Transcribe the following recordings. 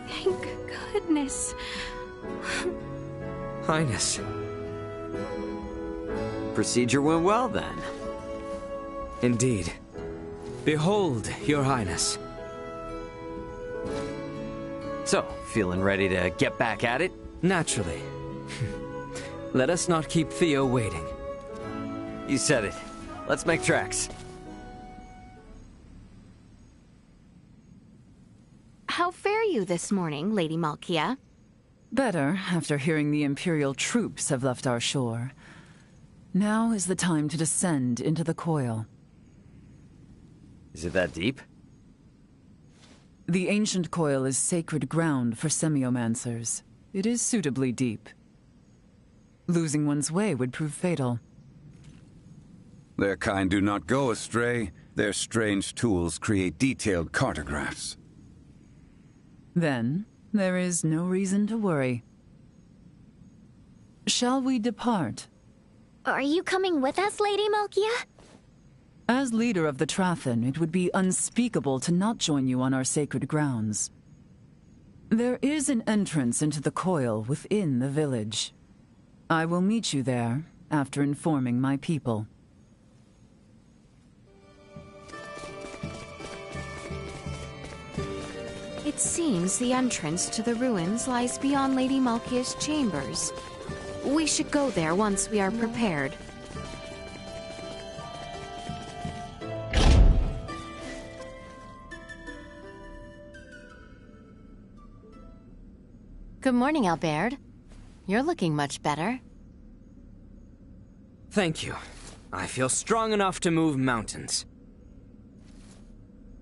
Thank goodness. Highness. Procedure went well, then. Indeed. Behold, Your Highness. So, feeling ready to get back at it? Naturally. Let us not keep Theo waiting. You said it. Let's make tracks. How fare you this morning, Lady Malkia? Better, after hearing the Imperial troops have left our shore. Now is the time to descend into the coil. Is it that deep? The ancient coil is sacred ground for semiomancers. It is suitably deep. Losing one's way would prove fatal. Their kind do not go astray. Their strange tools create detailed cartographs. Then, there is no reason to worry. Shall we depart? Are you coming with us, Lady Malkia? As leader of the Trathen, it would be unspeakable to not join you on our sacred grounds. There is an entrance into the coil within the village. I will meet you there after informing my people. It seems the entrance to the ruins lies beyond Lady Malkia's chambers. We should go there once we are prepared. Good morning, Albert. You're looking much better. Thank you. I feel strong enough to move mountains.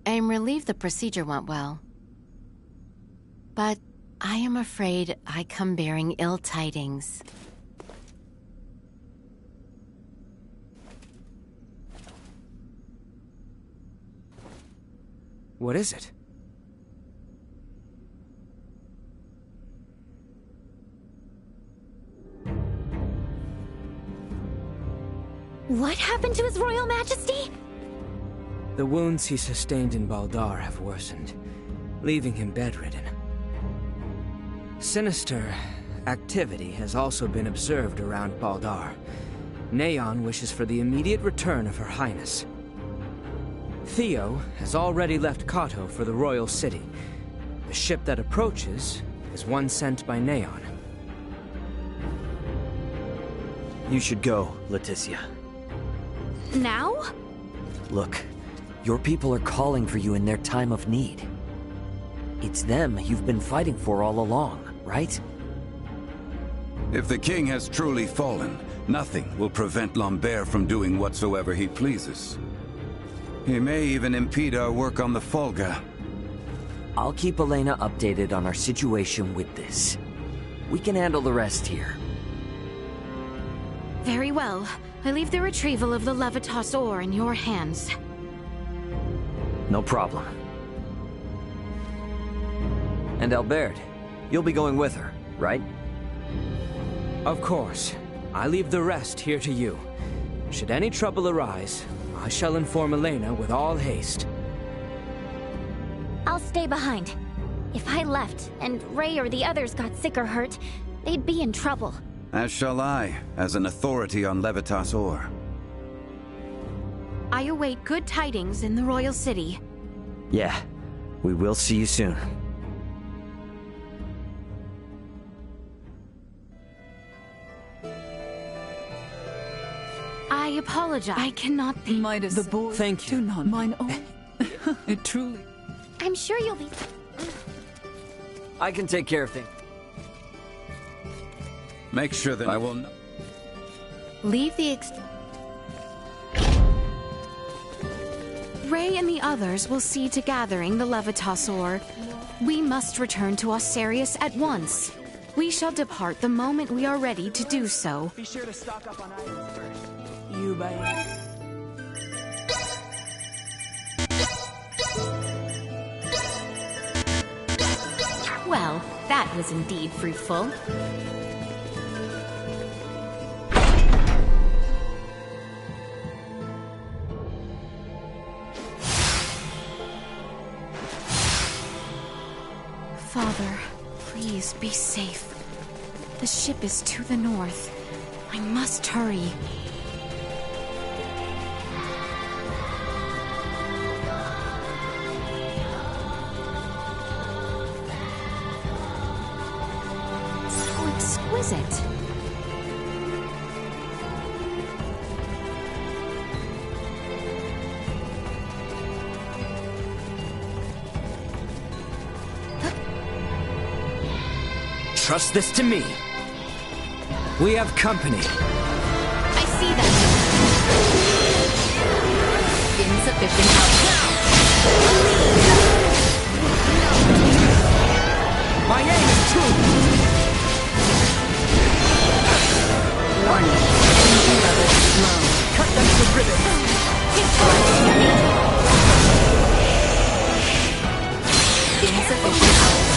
I am relieved the procedure went well. But I am afraid I come bearing ill tidings. What is it? What happened to His Royal Majesty? The wounds he sustained in Baldar have worsened, leaving him bedridden. Sinister activity has also been observed around Baldar. Neon wishes for the immediate return of Her Highness. Theo has already left Kato for the royal city. The ship that approaches is one sent by Neon. You should go, Laeticia. Now? Look, your people are calling for you in their time of need. It's them you've been fighting for all along, right? If the king has truly fallen, nothing will prevent Lambert from doing whatsoever he pleases. He may even impede our work on the Folga. I'll keep Elena updated on our situation with this. We can handle the rest here. Very well. I leave the retrieval of the Levitas ore in your hands. No problem. And Albert, you'll be going with her, right? Of course. I leave the rest here to you. Should any trouble arise, I shall inform Elena with all haste. I'll stay behind. If I left, and Ray or the others got sick or hurt, they'd be in trouble. As shall I, as an authority on Levitas ore. I await good tidings in the royal city. Yeah, we will see you soon. I apologize. I cannot be... Midas, the boy. Thank you. Do not mine own. It truly... I'm sure you'll be... I can take care of things. Make sure that I will... Leave the Ray and the others will see to gathering the Levitas ore. We must return to Osarius at once. We shall depart the moment we are ready to do so. Be sure to stock up on items first. You by... Well, that was indeed fruitful. Father, please be safe. The ship is to the north. I must hurry. So exquisite. Trust this to me. We have company. I see them. Insufficient output. My aim is true. Warning. Energy level low. Cut them to ribbons. Insufficient output.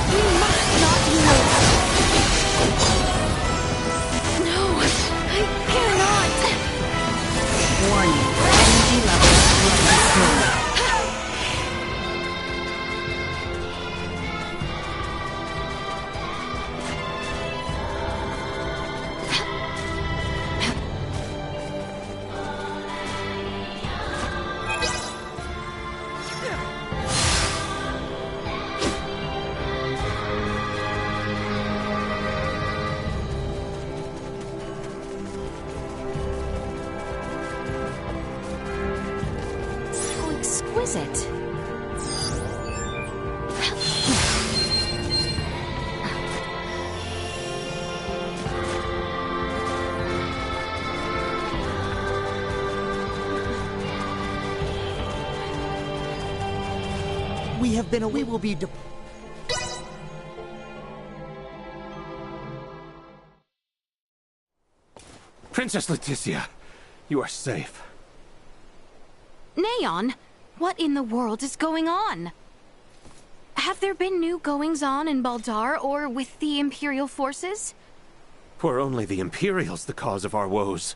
We must not yield. No, I cannot. Warning. Energy level restored. So exquisite. We will be Princess Laeticia, you are safe. Neon, what in the world is going on? Have there been new goings-on in Baldar or with the Imperial forces? Were only the Imperials the cause of our woes.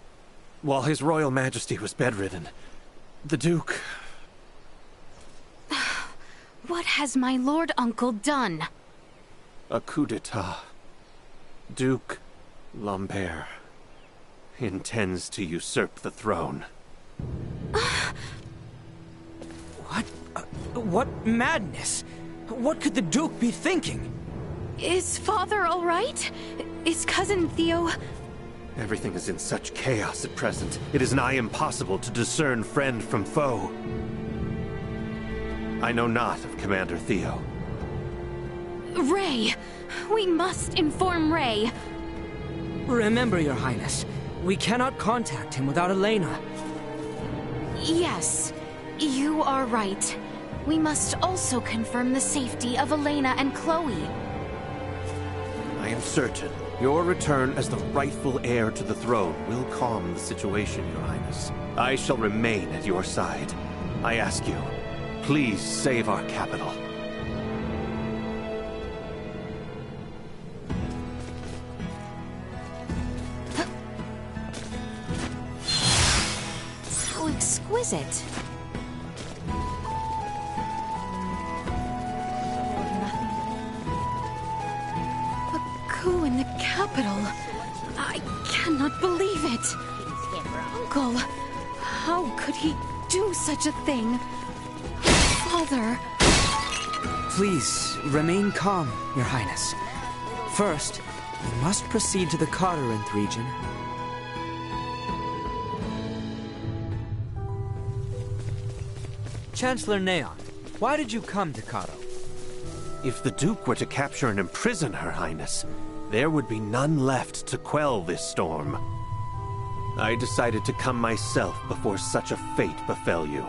While His Royal Majesty was bedridden, the Duke... What has my Lord Uncle done? A coup d'etat. Duke Lambert intends to usurp the throne. What madness? What could the Duke be thinking? Is Father all right? Is Cousin Theo... Everything is in such chaos at present. It is nigh impossible to discern friend from foe. I know not of Commander Theo. Ray! We must inform Ray. Remember, Your Highness, we cannot contact him without Elena. Yes, you are right. We must also confirm the safety of Elena and Chloe. I am certain your return as the rightful heir to the throne will calm the situation, Your Highness. I shall remain at your side. I ask you, please save our capital. So exquisite. A coup in the capital. I cannot believe it. Uncle, how could he do such a thing? Father... Please, remain calm, Your Highness. First, we must proceed to the Corinth region. Chancellor Neon, why did you come to Cato? If the Duke were to capture and imprison Her Highness, there would be none left to quell this storm. I decided to come myself before such a fate befell you.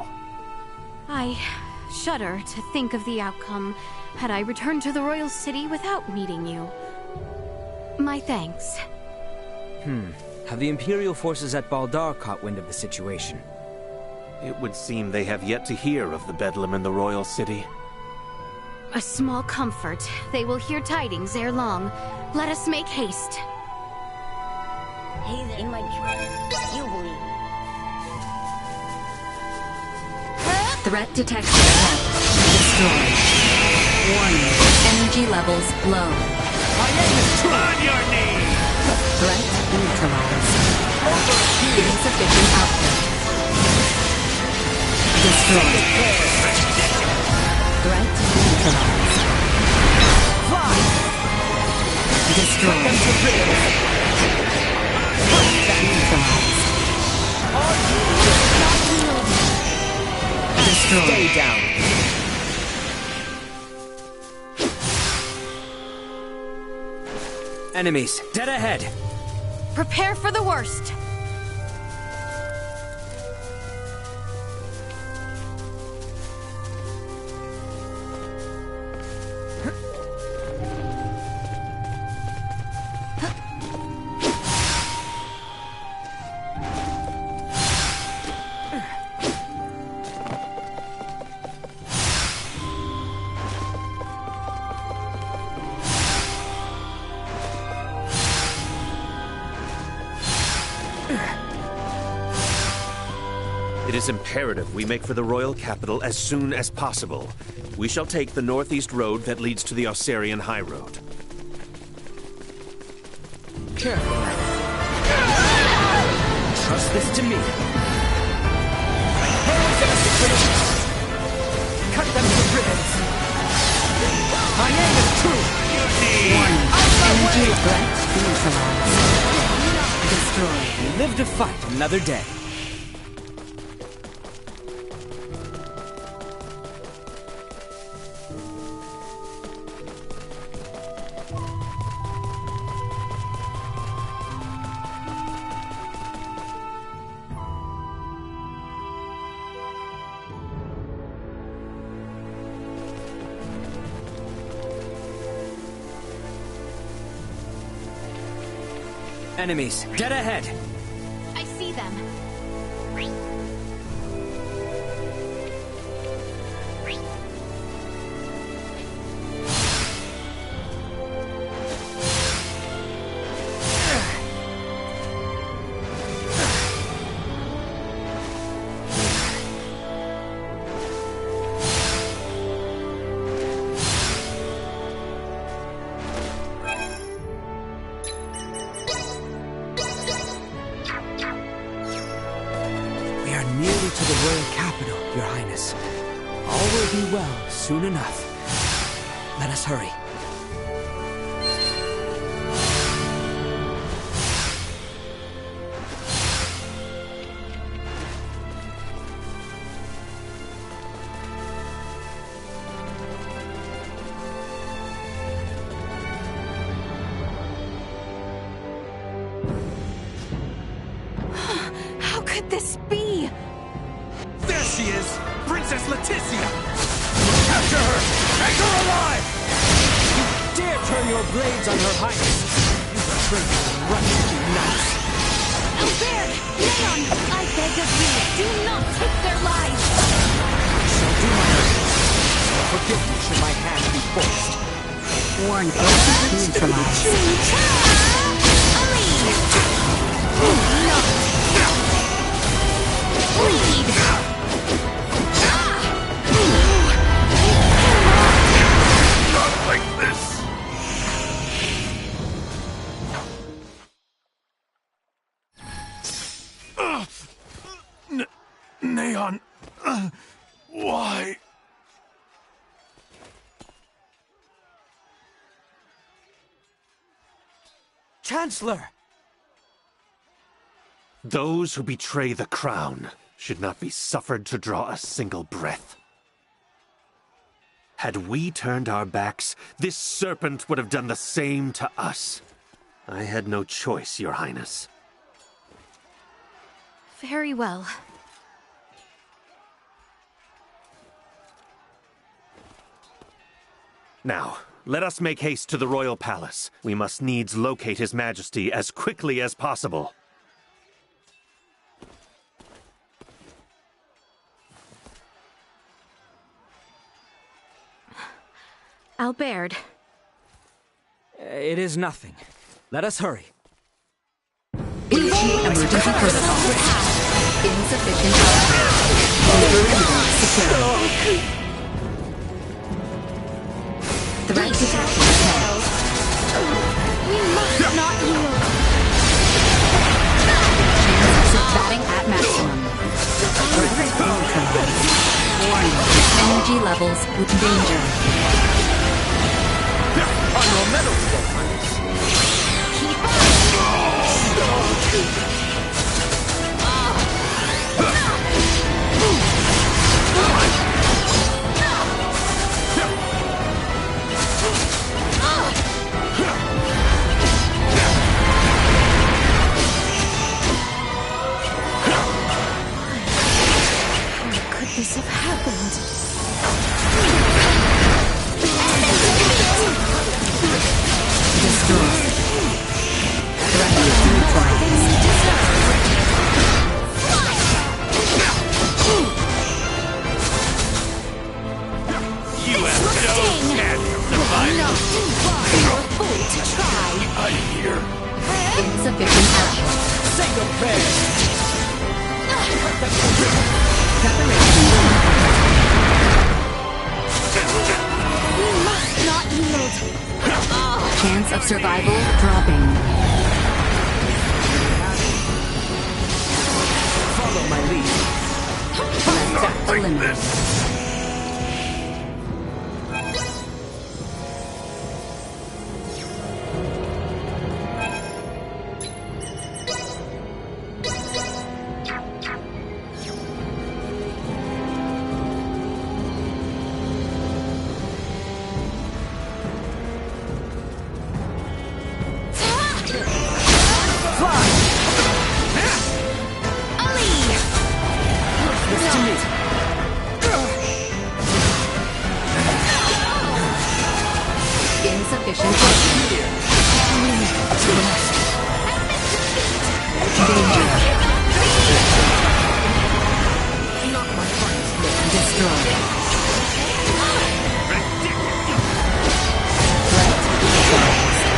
I shudder to think of the outcome had I returned to the royal city without meeting you. My thanks. Have the Imperial forces at Baldar caught wind of the situation? It would seem they have yet to hear of the bedlam in the royal city. A small comfort. They will hear tidings ere long. Let us make haste. In my trust, you believe. Threat detected. Destroyed. Warning. Energy levels low. On your knees! Threat neutralized. Insufficient output. Destroyed. Threat neutralized. Fly! Destroyed. Neutralized. Destroyed. Stay down. Enemies, dead ahead. Prepare for the worst. It is imperative we make for the royal capital as soon as possible. We shall take the northeast road that leads to the Osarian High Road. Careful, man. Trust this to me. Cut them to ribbons. My aim is true. Warning. Energy threat neutralized. Destroyed. We live to fight another day. Enemies, dead ahead. I see them. Nearly to the royal capital, Your Highness. All will be well soon enough. Let us hurry. How could this be? There she is! Princess Laeticia! Capture her! Take her alive! You dare turn your blades on Her Highness! You traitor and Russian knights! Albert! Leon! I beg of you, do not take their lives! I shall do my utmost. Forgive me should my hand be forced. Warning. Neutralized. Bleed! Not like this! Neon... why? Chancellor! Those who betray the crown should not be suffered to draw a single breath. Had we turned our backs, this serpent would have done the same to us. I had no choice, Your Highness. Very well. Now, let us make haste to the royal palace. We must needs locate His Majesty as quickly as possible. Albert. It is nothing. Let us hurry. Initiate emergency protocol. Insufficient output. Overreading secure. Threat detected. We must not yield. Chances of batting at maximum. Threat neutralized. Warning. Energy levels with danger. On your medal, Your Highness. Keep up. How could this have happened? Destroyed. Threat neutralized. You have no chance of surviving. You're fool to try. Insufficient action. Say your prayers. We must not yield. Chance of survival dropping. Follow my lead. Eliminated. Insufficient action. Danger. Destroyed. Threat neutralized.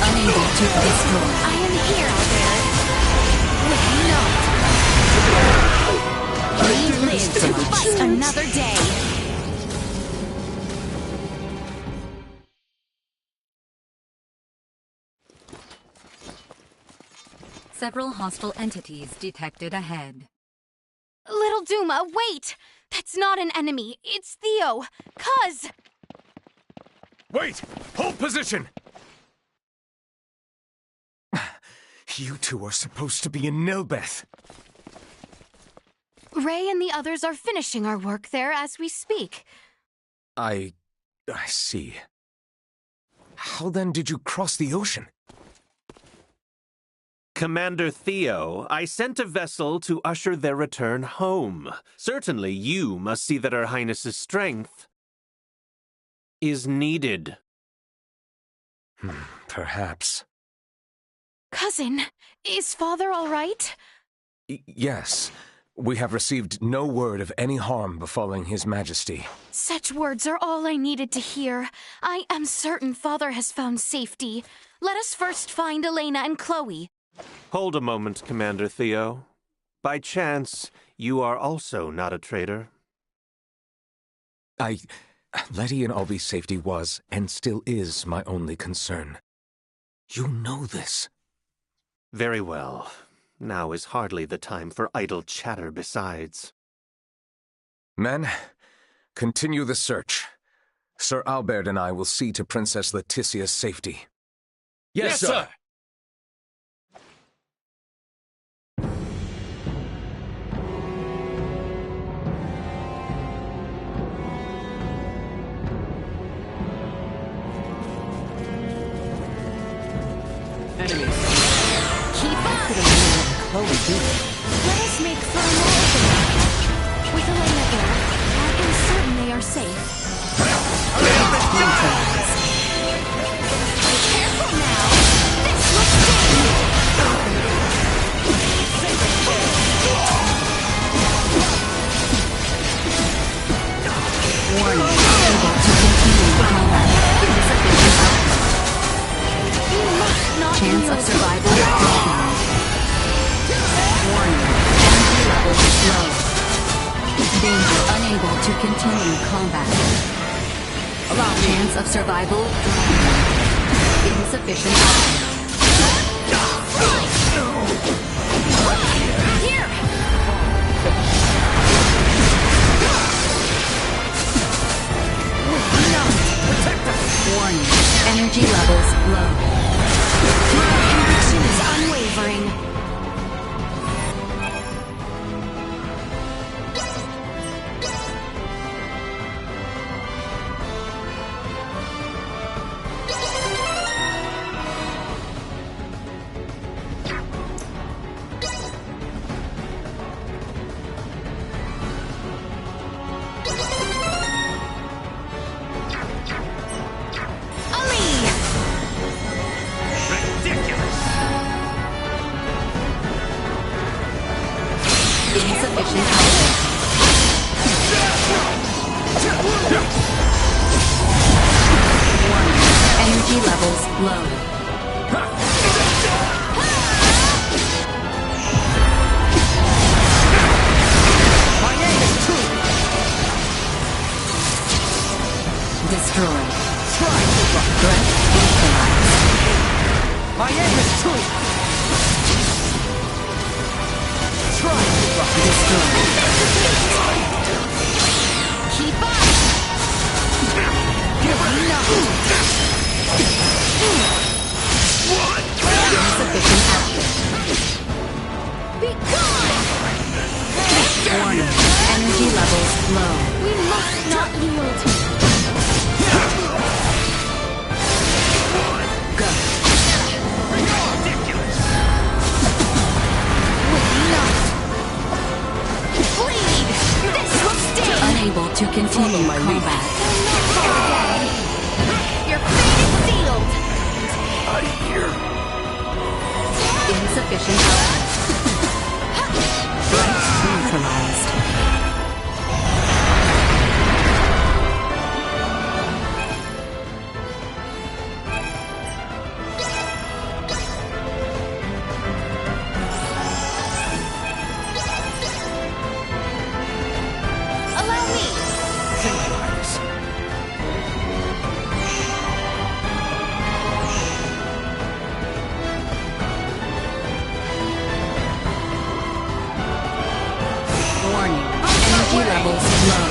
Unable to destroy. I am here, Albert. We live to fight another day. Several hostile entities detected ahead. Little Duma, wait! That's not an enemy. It's Theo. Cuz! Wait! Hold position! You two are supposed to be in Nilbeth. Ray and the others are finishing our work there as we speak. I see. How then did you cross the ocean? Commander Theo, I sent a vessel to usher their return home. Certainly you must see that Her Highness's strength is needed. Perhaps. Cousin, is Father all right? Yes. We have received no word of any harm befalling His Majesty. Such words are all I needed to hear. I am certain Father has found safety. Let us first find Elena and Chloe. Hold a moment, Commander Theo. By chance, you are also not a traitor? Letty and Albie's safety was, and still is, my only concern. You know this. Very well. Now is hardly the time for idle chatter besides. Men, continue the search. Sir Albert and I will see to Princess Laeticia's safety. Yes, sir! Enemies. Keep up! Chloe, do it. Let us make for another. With Elena there, I am certain they are safe. Neutralized. Careful now! This looks dangerous! Warning. Able to continue combat. Insufficient output. We must not Chance yield. of survival dropping. Warning. Energy levels low. Danger unable Unable to continue combat. Chance of survival insufficient. Here! Warning. Energy levels low. Conviction is unwavering. Insufficient Warning. Energy levels low. My aim is true! Destroyed. Try to run. Threat neutralized. My aim is true! Try to run. Destroyed. Keep up! Give her enough! Insufficient action. Be gone! Warning. Energy levels low. We must not yield. Go. Bleed! This will sting! Unable to continue combat. Your fate is sealed! Insufficient output. Threat neutralized. Allow me! Thank you, Highness. Warning. Energy levels low.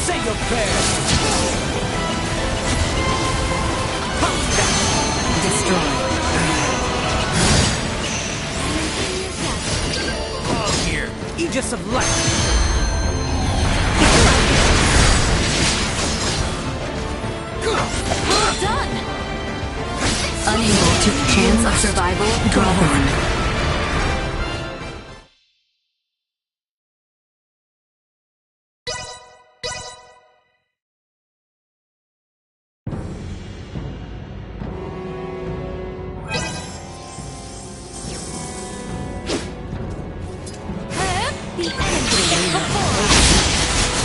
Say your prayers! Destroyed. All here! Aegis of Light! Well done! Unable to chance of survival drawn. The enemy is before us.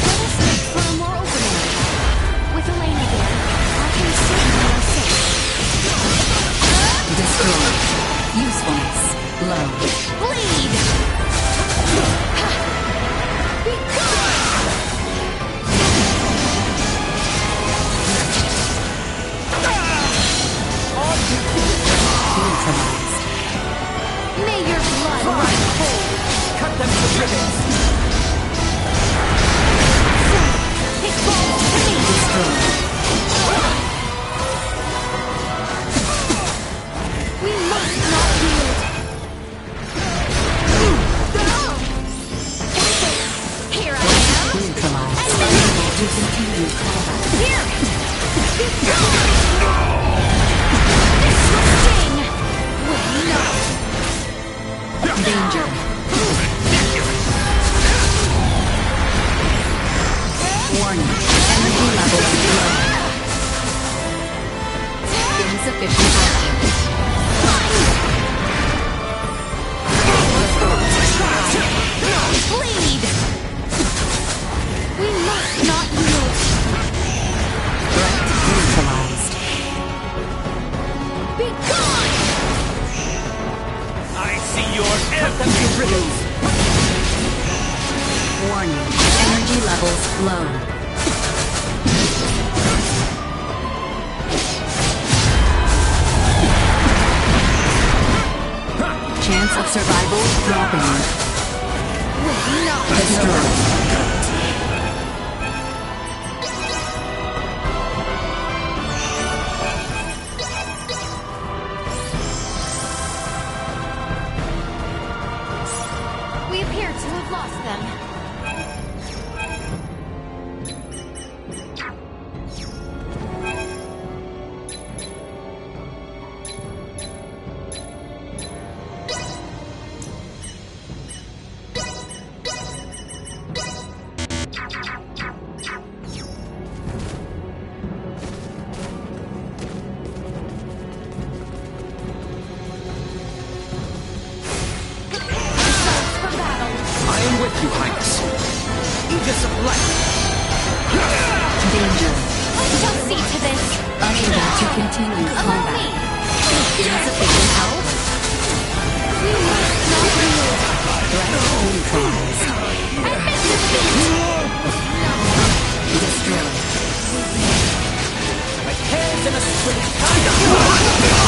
Let us look for a more open area. With Elena there, our concern are safe. Destroyed. Usefulness low. Bleed! Be gone! Neutralized. May your blood run cold! Cut them to ribbons! It falls to me! Destroyed. We must not yield! Here I am! Neutralized. And then Unable to continue combat. here! Be gone! This will sting! Will not! Danger. levels low. Chance of survival dropping. Destroyed. We appear to have lost them. You, Highness. Aegis of light. Danger. I shall see to this. Unable to continue Allow combat. me. Insufficient help. We must not yield. Threat neutralized. I've been defeated. Destroyed. My hands in a split.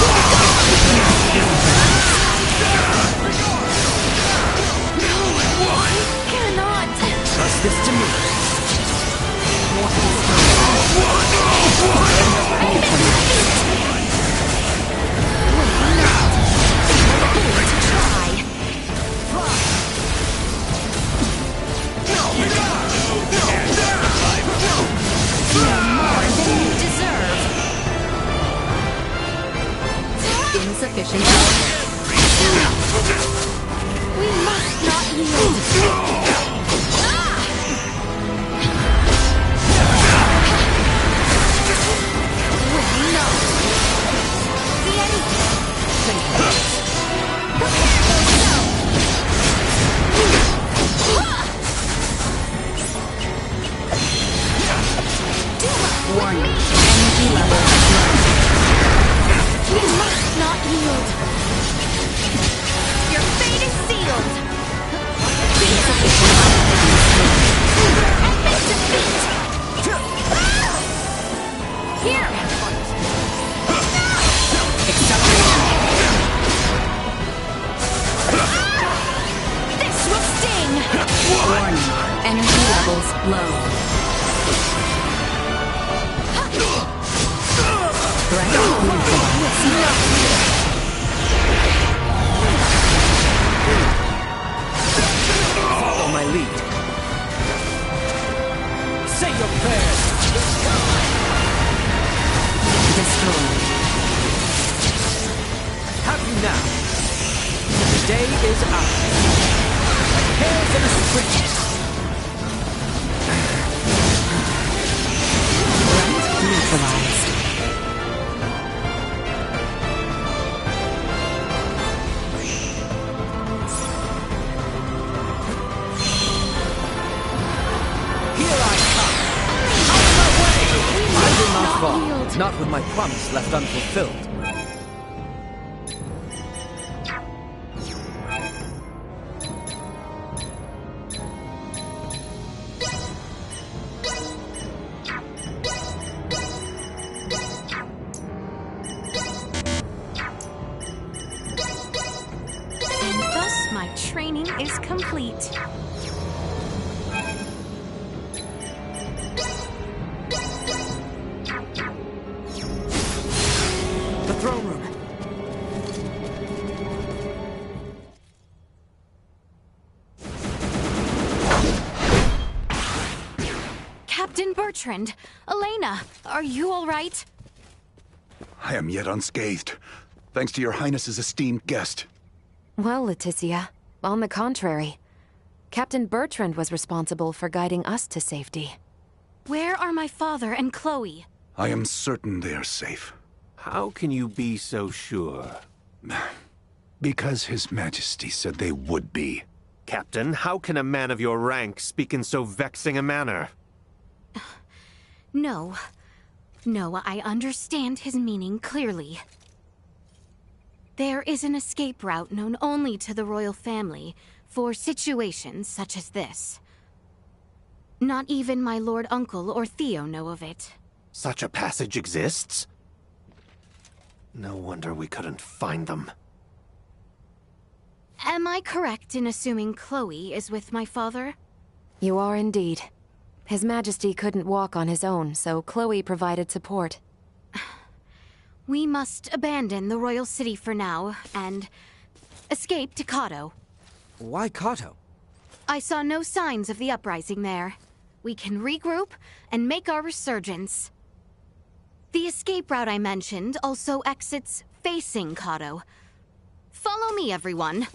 Trust this to me. Insufficient help. We must not yield. Warning. Energy levels low. We must not yield. Your fate is sealed. Insufficient Epic defeat. Here. This will sting. warning. Energy levels low. Threat neutralized. Follow my lead. Say your prayers. Destroyed. Have you now? The day is ours. Like hairs in a sprint. Threat neutralized. Not with my promise left unfulfilled. And thus my training is complete. The throne room. Captain Bertrand, Elena, are you all right? I am yet unscathed, thanks to your Highness's esteemed guest. Well, Laeticia, on the contrary. Captain Bertrand was responsible for guiding us to safety. Where are my father and Chloe? I am certain they are safe. How can you be so sure? Because His Majesty said they would be. Captain, how can a man of your rank speak in so vexing a manner? No. No, I understand his meaning clearly. There is an escape route known only to the royal family for situations such as this. Not even my Lord Uncle or Theo know of it. Such a passage exists? No wonder we couldn't find them. Am I correct in assuming Chloe is with my father? You are indeed. His Majesty couldn't walk on his own, so Chloe provided support. We must abandon the royal city for now, and escape to Kato. Why Kato? I saw no signs of the uprising there. We can regroup and make our resurgence. The escape route I mentioned also exits facing Kato. Follow me, everyone.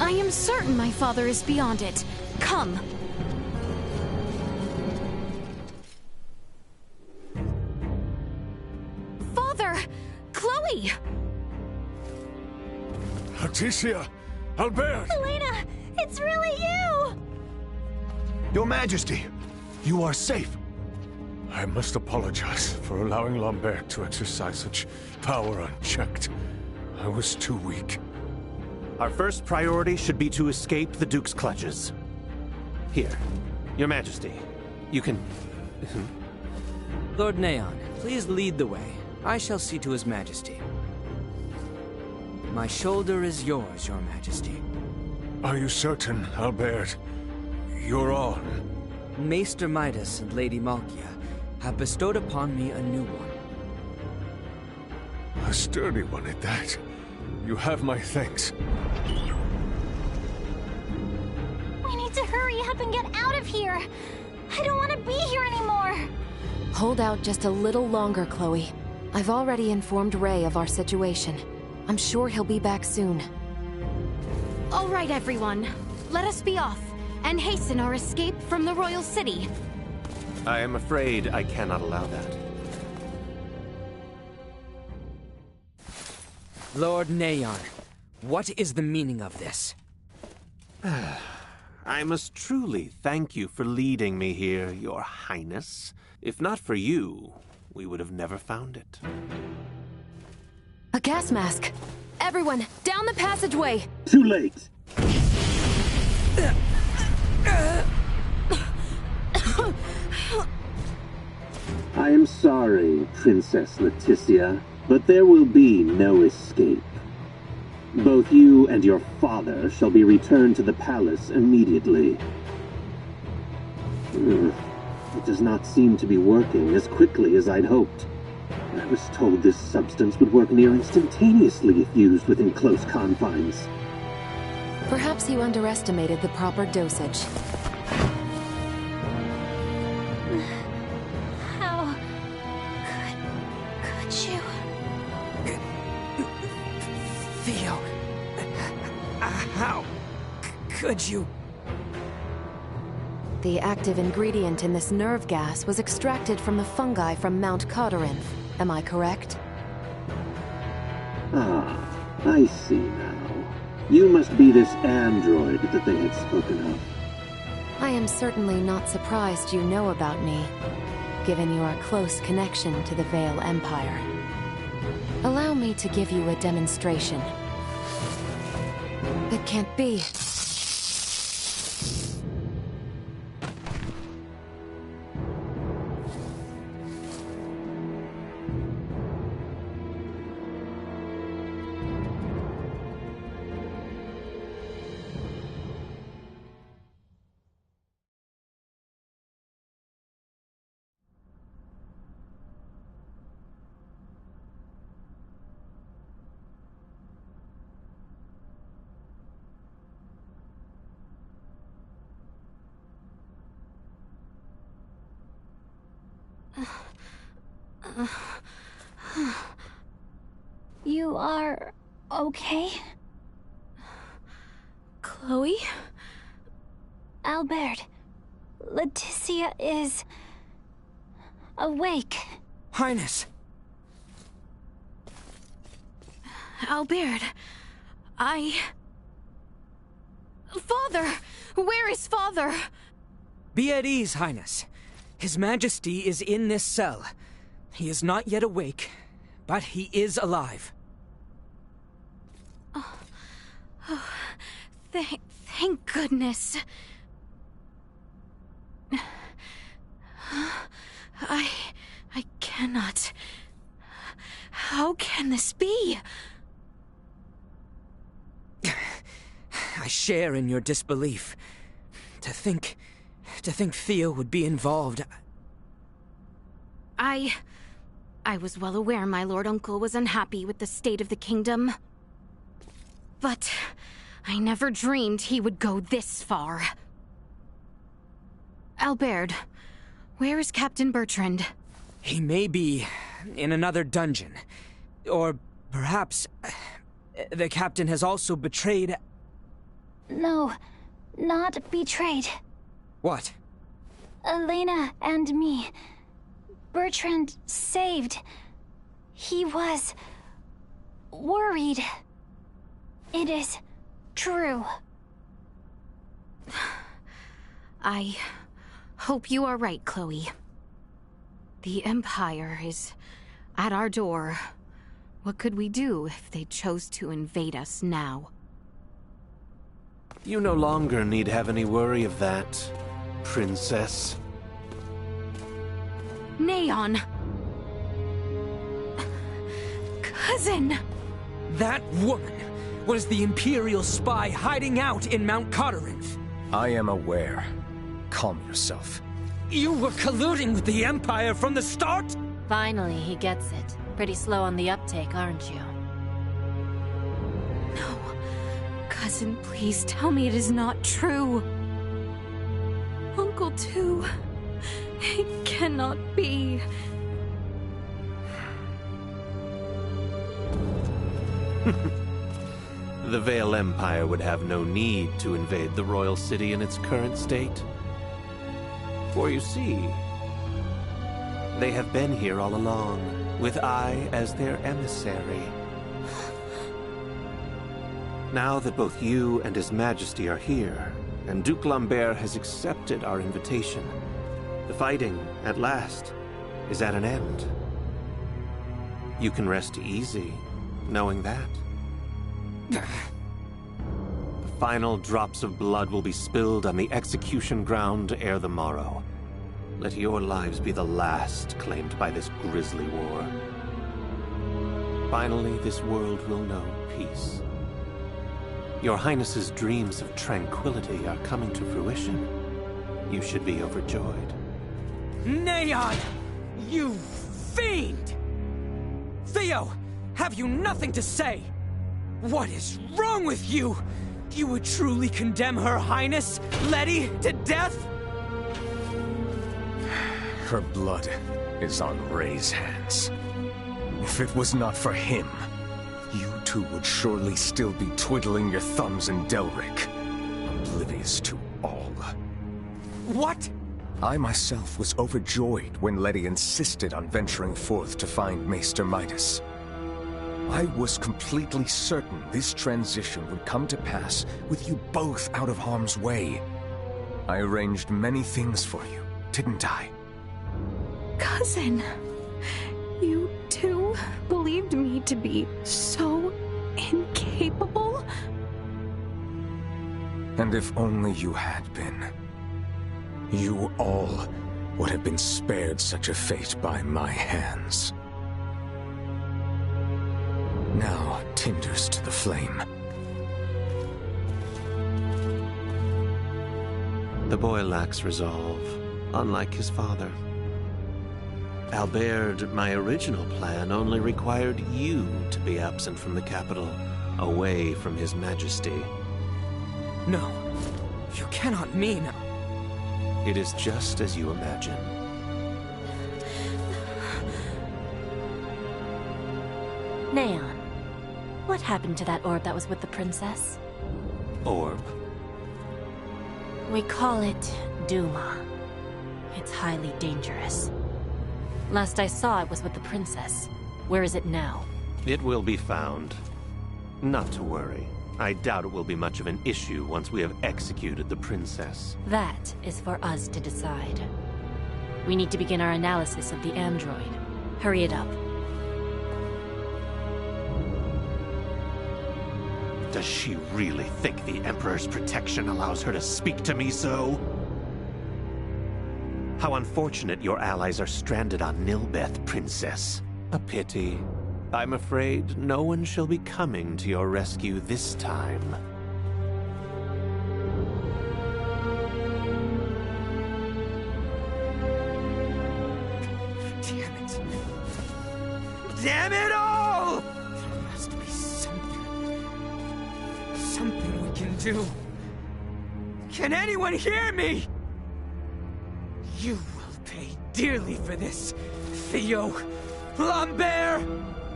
I am certain my father is beyond it. Come. Father! Chloe! Laeticia! Albert! Elena! It's really you! Your Majesty! You are safe! I must apologize for allowing Lambert to exercise such power unchecked. I was too weak. Our first priority should be to escape the Duke's clutches. Here, Your Majesty, you can... Lord Neon, please lead the way. I shall see to His Majesty. My shoulder is yours, Your Majesty. Are you certain, Albert? You're on. Maester Midas and Lady Malkia have bestowed upon me a new one. A sturdy one at that. You have my thanks. We need to hurry up and get out of here. I don't want to be here anymore. Hold out just a little longer, Chloe. I've already informed Ray of our situation. I'm sure he'll be back soon. All right, everyone. Let us be off and hasten our escape from the royal city. I am afraid I cannot allow that. Lord Neon, what is the meaning of this? I must truly thank you for leading me here, Your Highness. If not for you, we would have never found it. A gas mask! Everyone, down the passageway! Too late! I am sorry, Princess Laeticia, but there will be no escape. Both you and your father shall be returned to the palace immediately. It does not seem to be working as quickly as I'd hoped. I was told this substance would work near instantaneously if used within close confines. Perhaps you underestimated the proper dosage. How could you? Theo, how could you? The active ingredient in this nerve gas was extracted from the fungi from Mount Corinth. Am I correct? Ah, I see now. You must be this android that they had spoken of. I am certainly not surprised you know about me, given your close connection to the Vale Empire. Allow me to give you a demonstration. It can't be. You are okay? Chloe? Albert, Laeticia is awake. Highness! Albert, Father! Where is Father? Be at ease, Highness. His Majesty is in this cell. He is not yet awake, but he is alive. Thank goodness. I cannot. How can this be? I share in your disbelief. To think Theo would be involved. I was well aware my Lord Uncle was unhappy with the state of the kingdom. But I never dreamed he would go this far. Albert, where is Captain Bertrand? He may be in another dungeon. Or perhaps the captain has also betrayed... No, not betrayed. What? Elena and me. Bertrand saved. He was... worried. It is true. I hope you are right, Chloe. The Empire is at our door. What could we do if they chose to invade us now? You no longer need have any worry of that, Princess. Neon! Cousin! That woman was the Imperial spy hiding out in Mount Corinth. I am aware. Calm yourself. You were colluding with the Empire from the start? Finally, he gets it. Pretty slow on the uptake, aren't you? No. Cousin, please tell me it is not true. Uncle, too. It cannot be. The Vale Empire would have no need to invade the royal city in its current state. For you see, they have been here all along, with I as their emissary. Now that both you and His Majesty are here, and Duke Lambert has accepted our invitation, the fighting, at last, is at an end. You can rest easy, knowing that. The final drops of blood will be spilled on the execution ground ere the morrow. Let your lives be the last claimed by this grisly war. Finally, this world will know peace. Your Highness's dreams of tranquility are coming to fruition. You should be overjoyed. Neon! You fiend! Theo, have you nothing to say? What is wrong with you? You would truly condemn Her Highness, Letty, to death? Her blood is on Ray's hands. If it was not for him, you two would surely still be twiddling your thumbs in Delric, oblivious to all. What? I myself was overjoyed when Letty insisted on venturing forth to find Maester Midas. I was completely certain this transition would come to pass with you both out of harm's way. I arranged many things for you, didn't I? Cousin, you too believed me to be so incapable? And if only you had been, you all would have been spared such a fate by my hands. Now, tinders to the flame. The boy lacks resolve, unlike his father. Albert, my original plan only required you to be absent from the capital, away from His Majesty. No, you cannot mean... It is just as you imagine. Neon, what happened to that orb that was with the princess? Orb? We call it Duma. It's highly dangerous. Last I saw, it was with the princess. Where is it now? It will be found. Not to worry. I doubt it will be much of an issue once we have executed the princess. That is for us to decide. We need to begin our analysis of the android. Hurry it up. Does she really think the Emperor's protection allows her to speak to me so? How unfortunate your allies are stranded on Nilbeth, Princess. A pity. I'm afraid no one shall be coming to your rescue this time. Damn it. Damn it all! There must be something. Something we can do. Can anyone hear me? You will pay dearly for this, Theo. Lambert!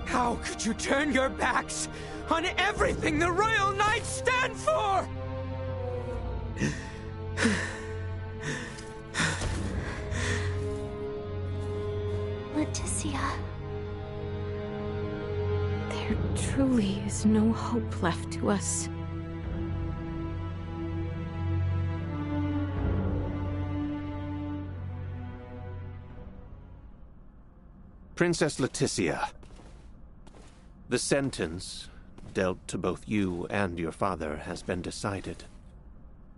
How could you turn your backs on everything the Royal Knights stand for? Laeticia. There truly is no hope left to us. Princess Laeticia. The sentence, dealt to both you and your father, has been decided.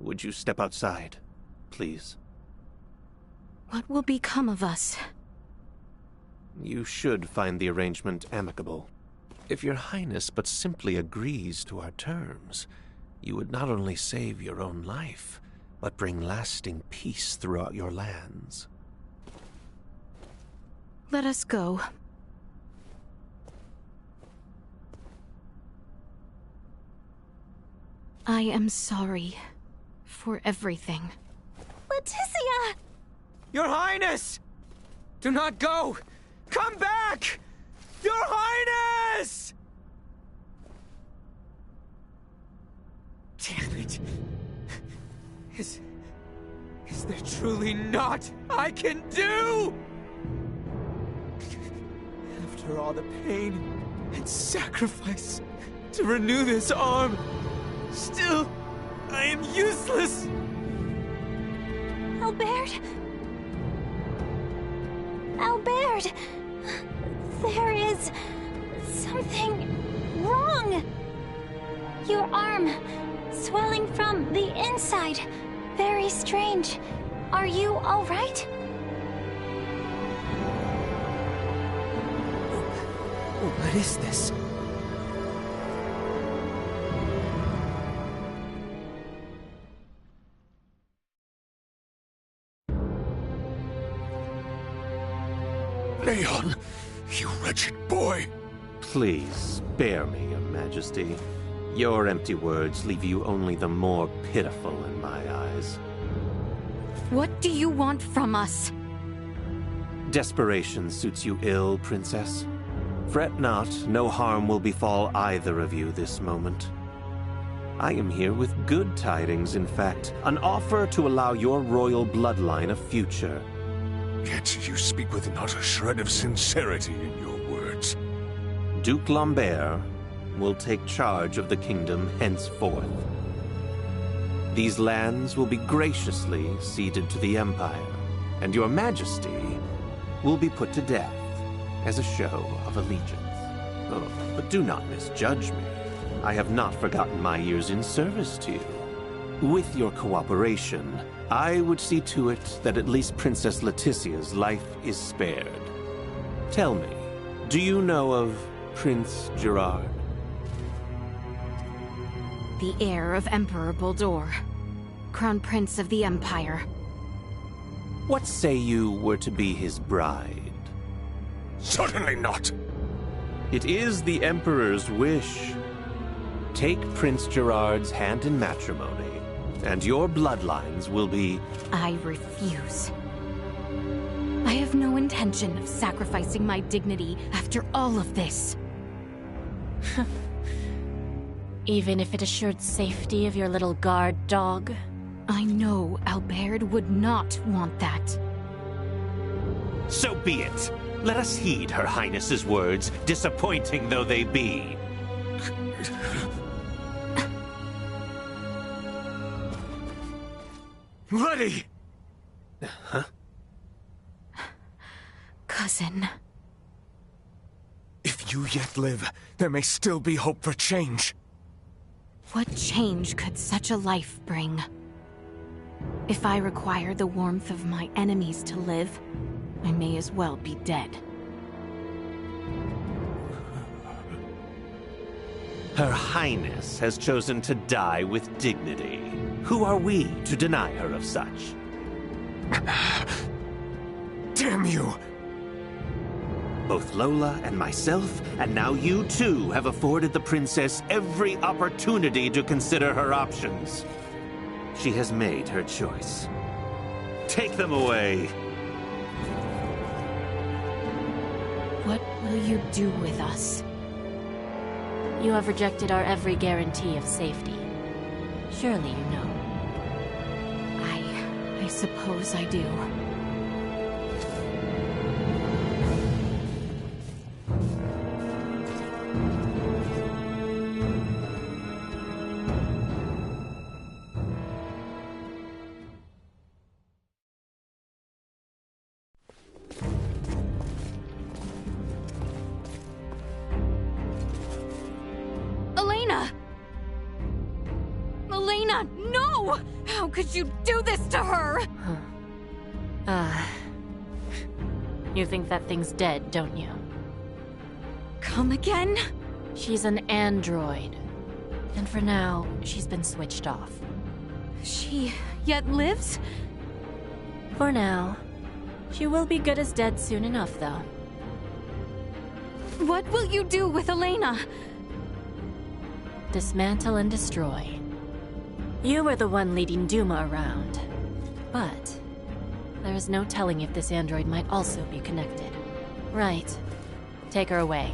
Would you step outside, please? What will become of us? You should find the arrangement amicable. If your Highness but simply agrees to our terms, you would not only save your own life, but bring lasting peace throughout your lands. Let us go. I am sorry for everything. Laeticia! Your Highness! Do not go! Come back! Your Highness! Damn it. Is there truly naught I can do? After all the pain and sacrifice to renew this arm, still, I am useless! Albert! Albert! There is something wrong! Your arm, swelling from the inside. Very strange. Are you all right? What is this? Leon, you wretched boy. Please, spare me, Your Majesty. Your empty words leave you only the more pitiful in my eyes. What do you want from us? Desperation suits you ill, Princess. Fret not, no harm will befall either of you this moment. I am here with good tidings, in fact. An offer to allow your royal bloodline a future. Yet you speak with not a shred of sincerity in your words. Duke Lambert will take charge of the kingdom henceforth. These lands will be graciously ceded to the Empire, and your Majesty will be put to death as a show of allegiance. Oh, but do not misjudge me. I have not forgotten my years in service to you. With your cooperation, I would see to it that at least Princess Laeticia's life is spared. Tell me, do you know of Prince Gerard? The heir of Emperor Baldur, Crown Prince of the Empire. What say you were to be his bride? Certainly not. It is the Emperor's wish. Take Prince Gerard's hand in matrimony, and your bloodlines will be... I refuse. I have no intention of sacrificing my dignity after all of this. Even if it assured safety of your little guard dog? I know Albert would not want that. So be it. Let us heed Her Highness's words, disappointing though they be. Letty! Huh? Cousin. If you yet live, there may still be hope for change. What change could such a life bring? If I require the warmth of my enemies to live, I may as well be dead. Her Highness has chosen to die with dignity. Who are we to deny her of such? Damn you! Both Lola and myself, and now you too, have afforded the princess every opportunity to consider her options. She has made her choice. Take them away! What will you do with us? You have rejected our every guarantee of safety. Surely you know. I suppose I do. Elena, no! How could you do this to her? You think that thing's dead, don't you? Come again? She's an android. And for now, she's been switched off. She yet lives? For now. She will be good as dead soon enough, though. What will you do with Elena? Dismantle and destroy. You were the one leading Duma around. But there is no telling if this android might also be connected. Right. Take her away.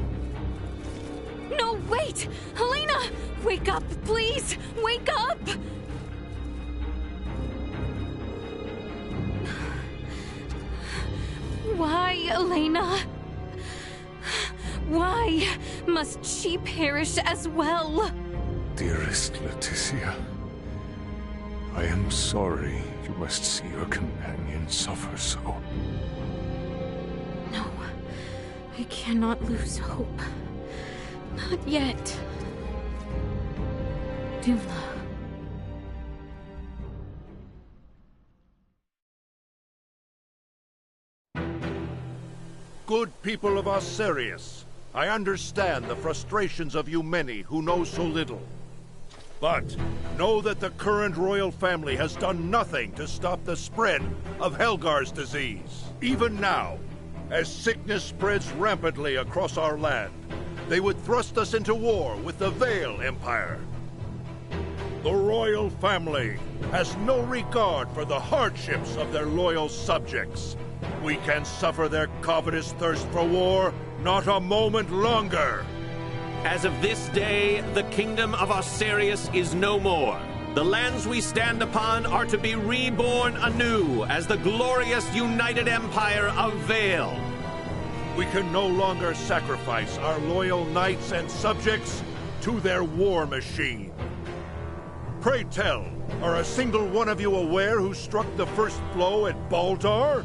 No, wait! Elena! Wake up, please! Wake up! Why, Elena? Why must she perish as well? Dearest Laeticia, I am sorry you must see your companion suffer so. No, I cannot lose hope. Not yet. Duma. Good people of Osirius, I understand the frustrations of you many who know so little. But know that the current royal family has done nothing to stop the spread of Helgar's disease. Even now, as sickness spreads rampantly across our land, they would thrust us into war with the Vale Empire. The royal family has no regard for the hardships of their loyal subjects. We can suffer their covetous thirst for war not a moment longer. As of this day, the kingdom of Osirius is no more. The lands we stand upon are to be reborn anew as the glorious united empire of Vale. We can no longer sacrifice our loyal knights and subjects to their war machine. Pray tell, are a single one of you aware who struck the first blow at Baldar?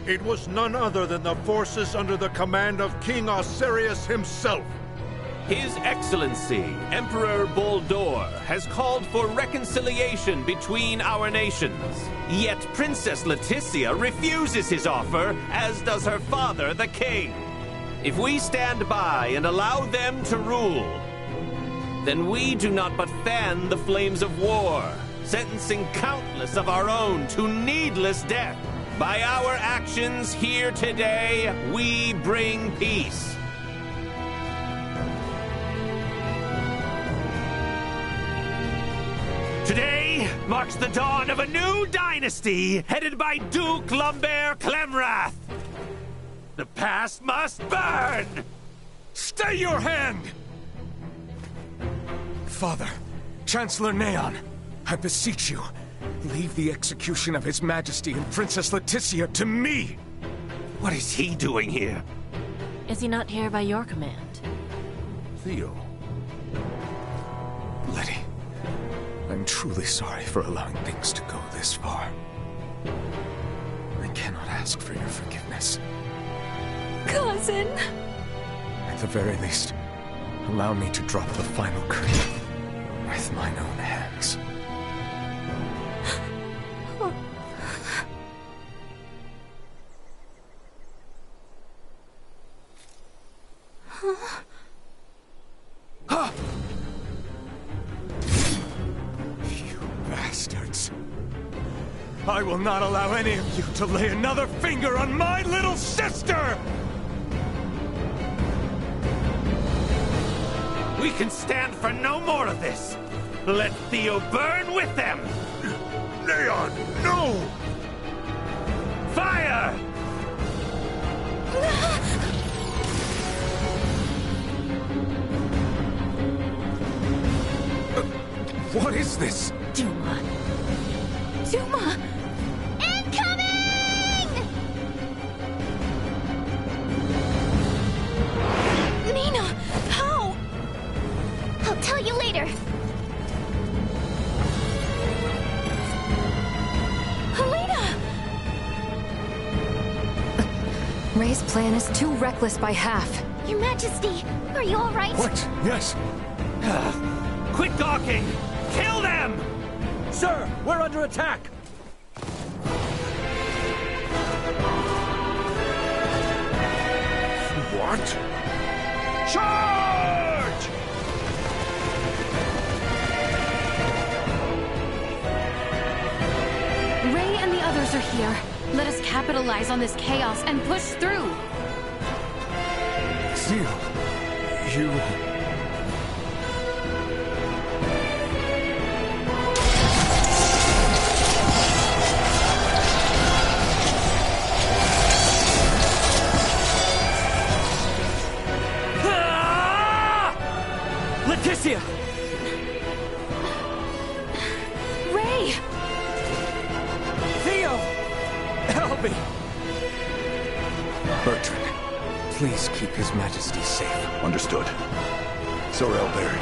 It was none other than the forces under the command of King Osirius himself. His Excellency, Emperor Baldor, has called for reconciliation between our nations. Yet Princess Laeticia refuses his offer, as does her father, the king. If we stand by and allow them to rule, then we do not but fan the flames of war, sentencing countless of our own to needless death. By our actions here today, we bring peace. Today marks the dawn of a new dynasty, headed by Duke Lambert Clemrath. The past must burn! Stay your hand! Father, Chancellor Neon, I beseech you, leave the execution of His Majesty and Princess Laeticia to me! What is he doing here? Is he not here by your command? Theo. Letty, I'm truly sorry for allowing things to go this far. I cannot ask for your forgiveness. Cousin! At the very least, allow me to drop the final curtain with mine own hands. You bastards! I will not allow any of you to lay another finger on my little sister! We can stand for no more of this. Let Theo burn with them! Neon, no! Fire! What is this? Duma! Duma! Incoming! Nina! How? I'll tell you later. Helena! Ray's plan is too reckless by half. Your Majesty, are you all right? What? Yes. Quit gawking! Kill them! Sir, we're under attack! What? Charge! Ray and the others are here. Let us capitalize on this chaos and push through. Theo, you... Laeticia! Ray! Theo! Help me! Bertrand, please keep His Majesty safe. Understood. Sorel Baird,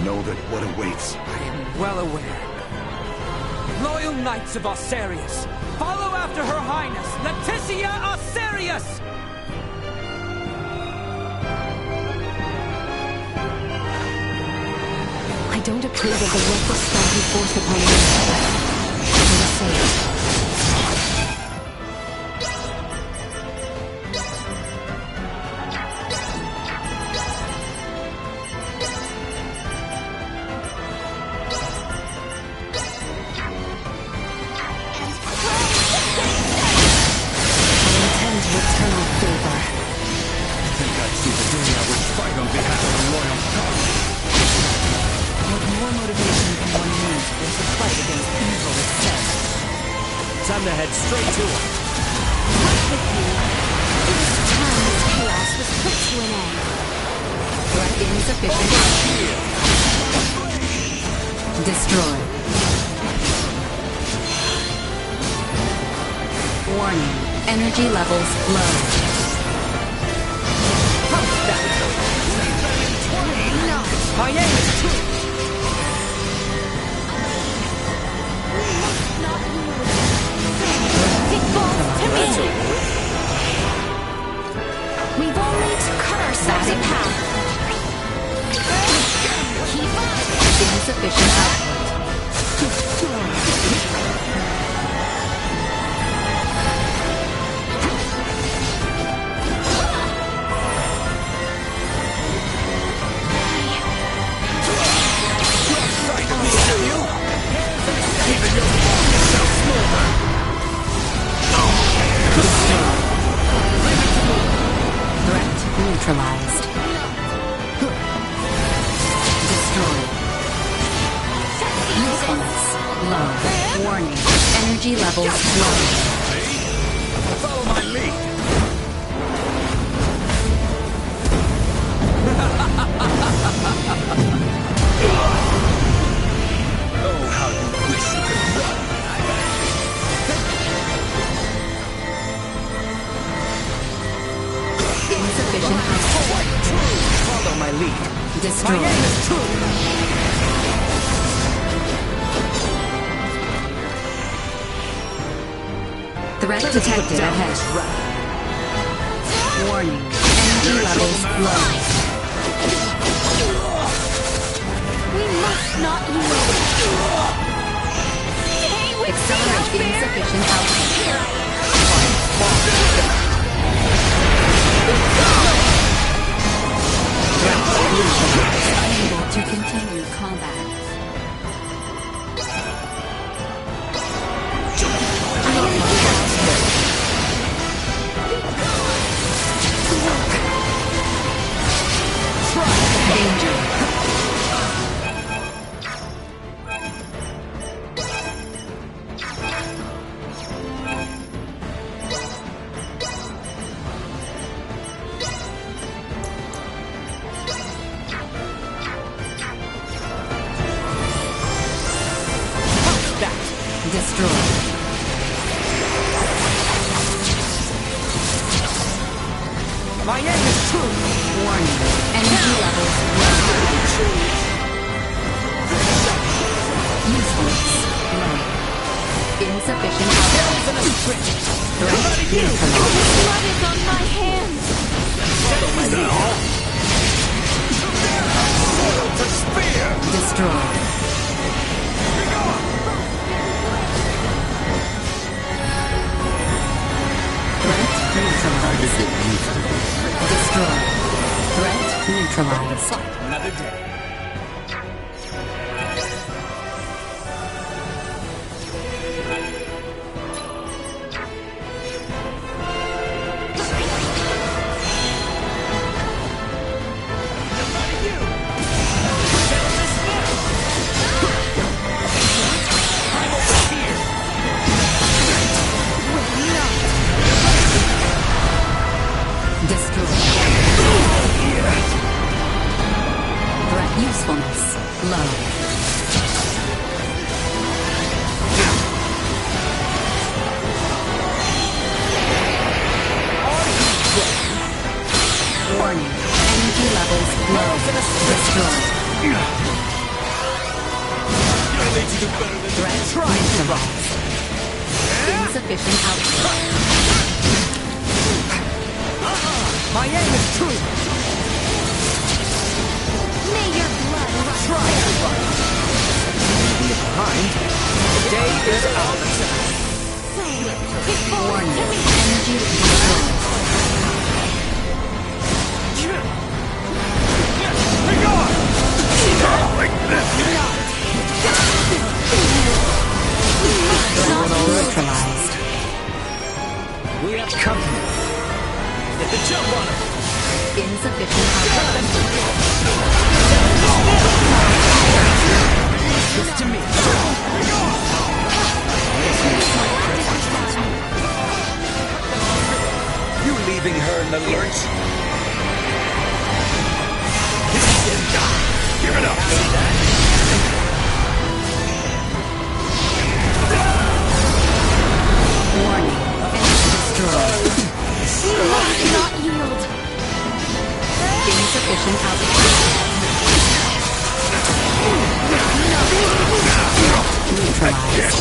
know that what awaits. I am well aware. Loyal Knights of Osirius, follow after Her Highness, Laeticia Osirius! I don't approve of the reckless spell he forced upon me. I'm gonna say it. Time to head straight to it. It is time this chaos was put to an end. Threat insufficient. Destroy. Warning. Energy levels low. My aim is true. It falls to me. We've only to cut ourselves a path. Keep up. Insufficient output. Threat neutralized. Destroy. Usefulness low. Warning. Energy levels low. Follow my lead. Oh, how you wish you could run. Insufficient output. Follow my lead. Destroy. My aim is true. Threat detected ahead. Warning. Energy levels low. We must not yield. Stay with Accelerate me, insufficient output. Unable to continue combat. Danger. Destroy. My aim is true. Warning. Energy levels low. Usefulness low. Insufficient output. Threat neutralized. Blood is on my hands. Soil to spear. Destroy. Threat neutralized. Destroy. Threat neutralized. Another day. Usefulness low. Warning. Energy levels low. Destroyed. Threat neutralized. Insufficient output. My aim is true. May your blood rush. Warning. Energy destroyed. Neutralized. We have company. Get the jump on him. Insufficient output. This to me. You leaving her in the lurch? Give it up! Warning. Destroyed. We must not yield. Insufficient output. Neutralized.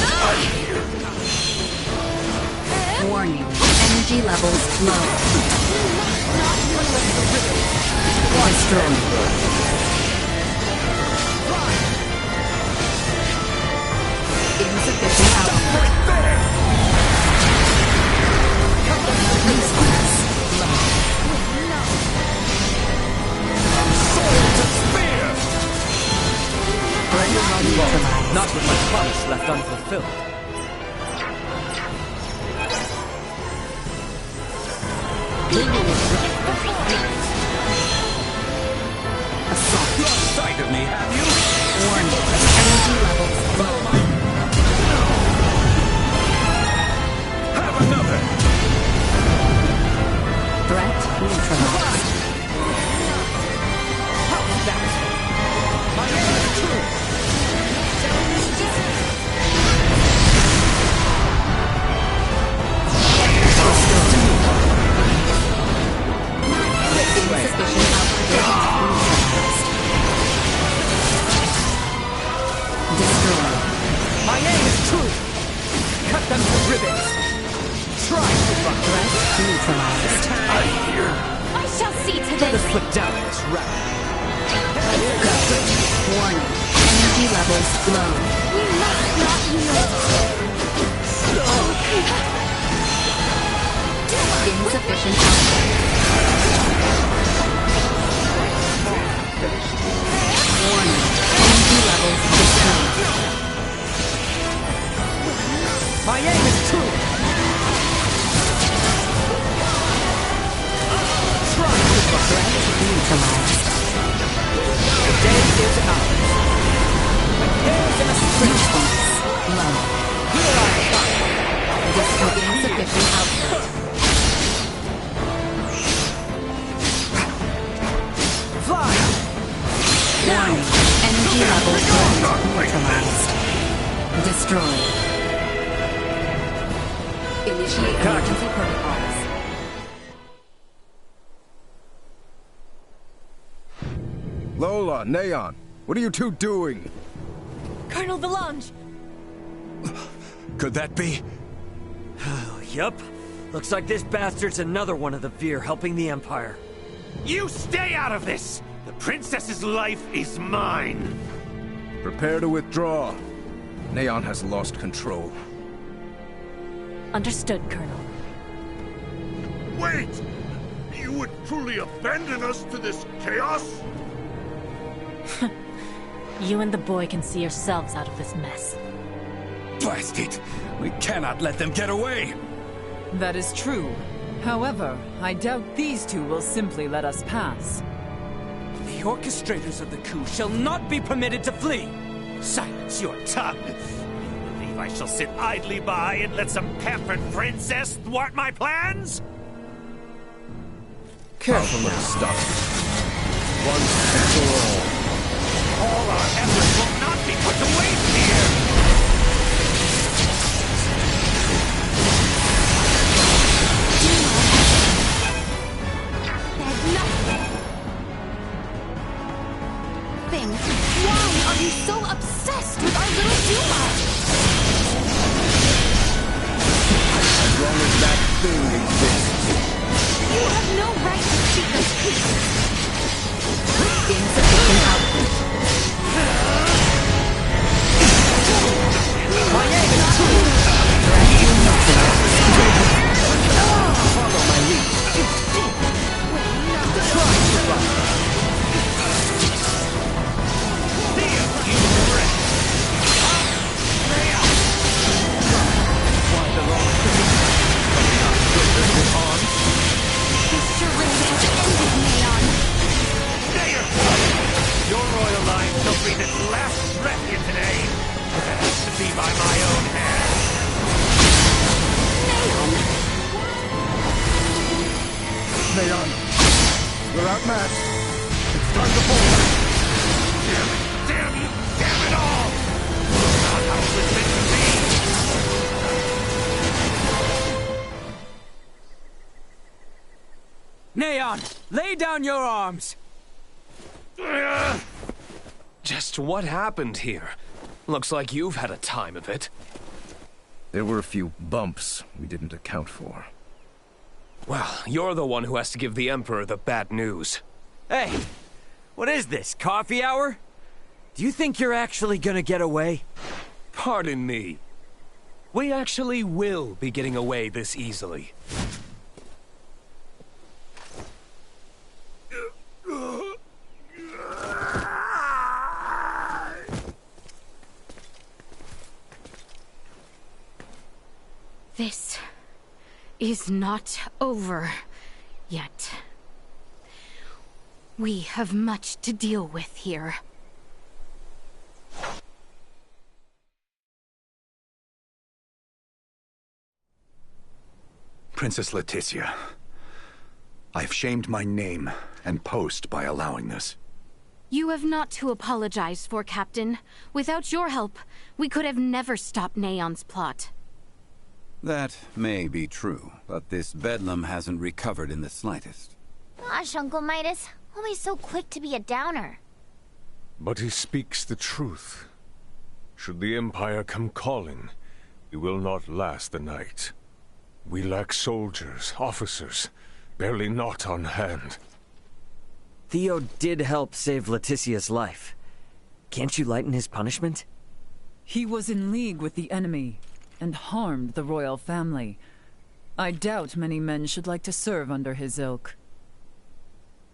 Warning. Energy levels low. Destroyed. Insufficient output. Response low. Neutralized. Not with my promise left unfulfilled. Assault. Lost sight of me, have you? Warning. Energy levels low. Have another! Threat neutralized. How's that? My aim is true! Insufficient output neutralized. Destroyed. My aim is true! Cut them to ribbons! Try to run! Threat neutralized. I shall see to Let us this. put down this round. Warning. Energy levels low. We must not yield. Insufficient output. Warning. Energy levels destroyed. My aim is true! Try to Threat neutralized. The day is ours. The chaos in a sprint. Response low. Here I come. Insufficient output. Fly! Warning. Energy levels low. Neutralized. Destroyed. Initiate emergency protocols. Lola, Neon, what are you two doing? Colonel Valange! Could that be? Yup. Looks like this bastard's another one of the Veer helping the Empire. You stay out of this! The princess's life is mine! Prepare to withdraw. Neon has lost control. Understood, Colonel. Wait! You would truly abandon us to this chaos? You and the boy can see yourselves out of this mess. Blast it! We cannot let them get away! That is true. However, I doubt these two will simply let us pass. The orchestrators of the coup shall not be permitted to flee! Silence your tongue! You believe I shall sit idly by and let some pampered princess thwart my plans? Careful now. Stop. Once and for all. All our efforts will not be put to waste here! Thing. Why are you so obsessed with our little Duma? As long as that thing exists. You have no right to speak of peace. Insufficient output. My aim is true! Threat neutralized. Neon, lay down your arms! Just what happened here? Looks like you've had a time of it. There were a few bumps we didn't account for. Well, you're the one who has to give the Emperor the bad news. Hey, what is this, coffee hour? Do you think you're actually gonna get away? Pardon me. We actually will be getting away this easily. This is not over yet. We have much to deal with here. Princess Laeticia, I've shamed my name and post by allowing this. You have not to apologize for, Captain. Without your help, we could have never stopped Neon's plot. That may be true, but this bedlam hasn't recovered in the slightest. Gosh, Uncle Midas, always so quick to be a downer. But he speaks the truth. Should the Empire come calling, we will not last the night. We lack soldiers, officers, barely not on hand. Theo did help save Laeticia's life. Can't you lighten his punishment? He was in league with the enemy and harmed the royal family. I doubt many men should like to serve under his ilk.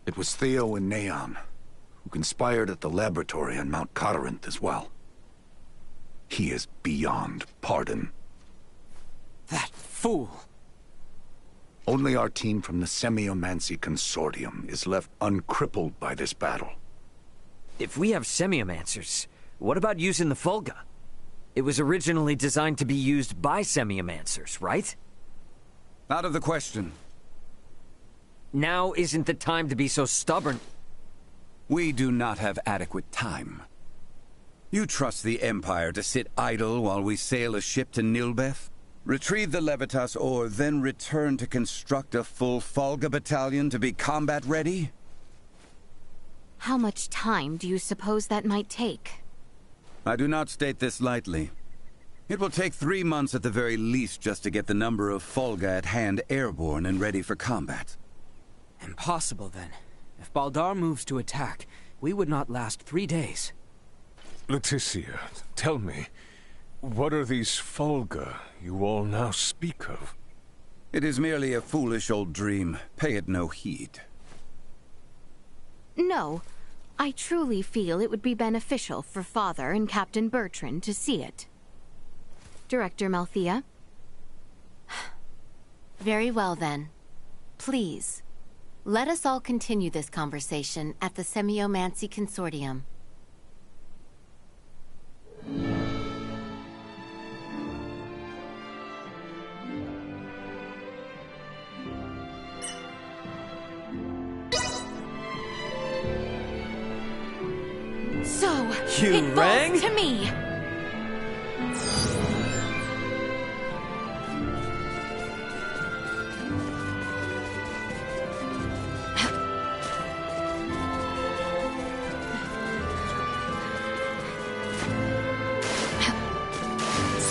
It was Theo and Neon, who conspired at the laboratory on Mount Corinth as well. He is beyond pardon. That fool! Only our team from the Semiomancy Consortium is left uncrippled by this battle. If we have semiomancers, what about using the Fulga? It was originally designed to be used by semiomancers, right? Out of the question. Now isn't the time to be so stubborn. We do not have adequate time. You trust the Empire to sit idle while we sail a ship to Nilbeth? Retrieve the Levitas ore, then return to construct a full Fulga battalion to be combat ready? How much time do you suppose that might take? I do not state this lightly. It will take 3 months at the very least just to get the number of Fulga at hand airborne and ready for combat. Impossible, then. If Baldar moves to attack, we would not last 3 days. Laeticia, tell me, what are these Fulga you all now speak of? It is merely a foolish old dream. Pay it no heed. No. I truly feel it would be beneficial for Father and Captain Bertrand to see it. Director Malthea? Very well, then. Please, let us all continue this conversation at the Semiomancy Consortium. So, You it rang? falls to me!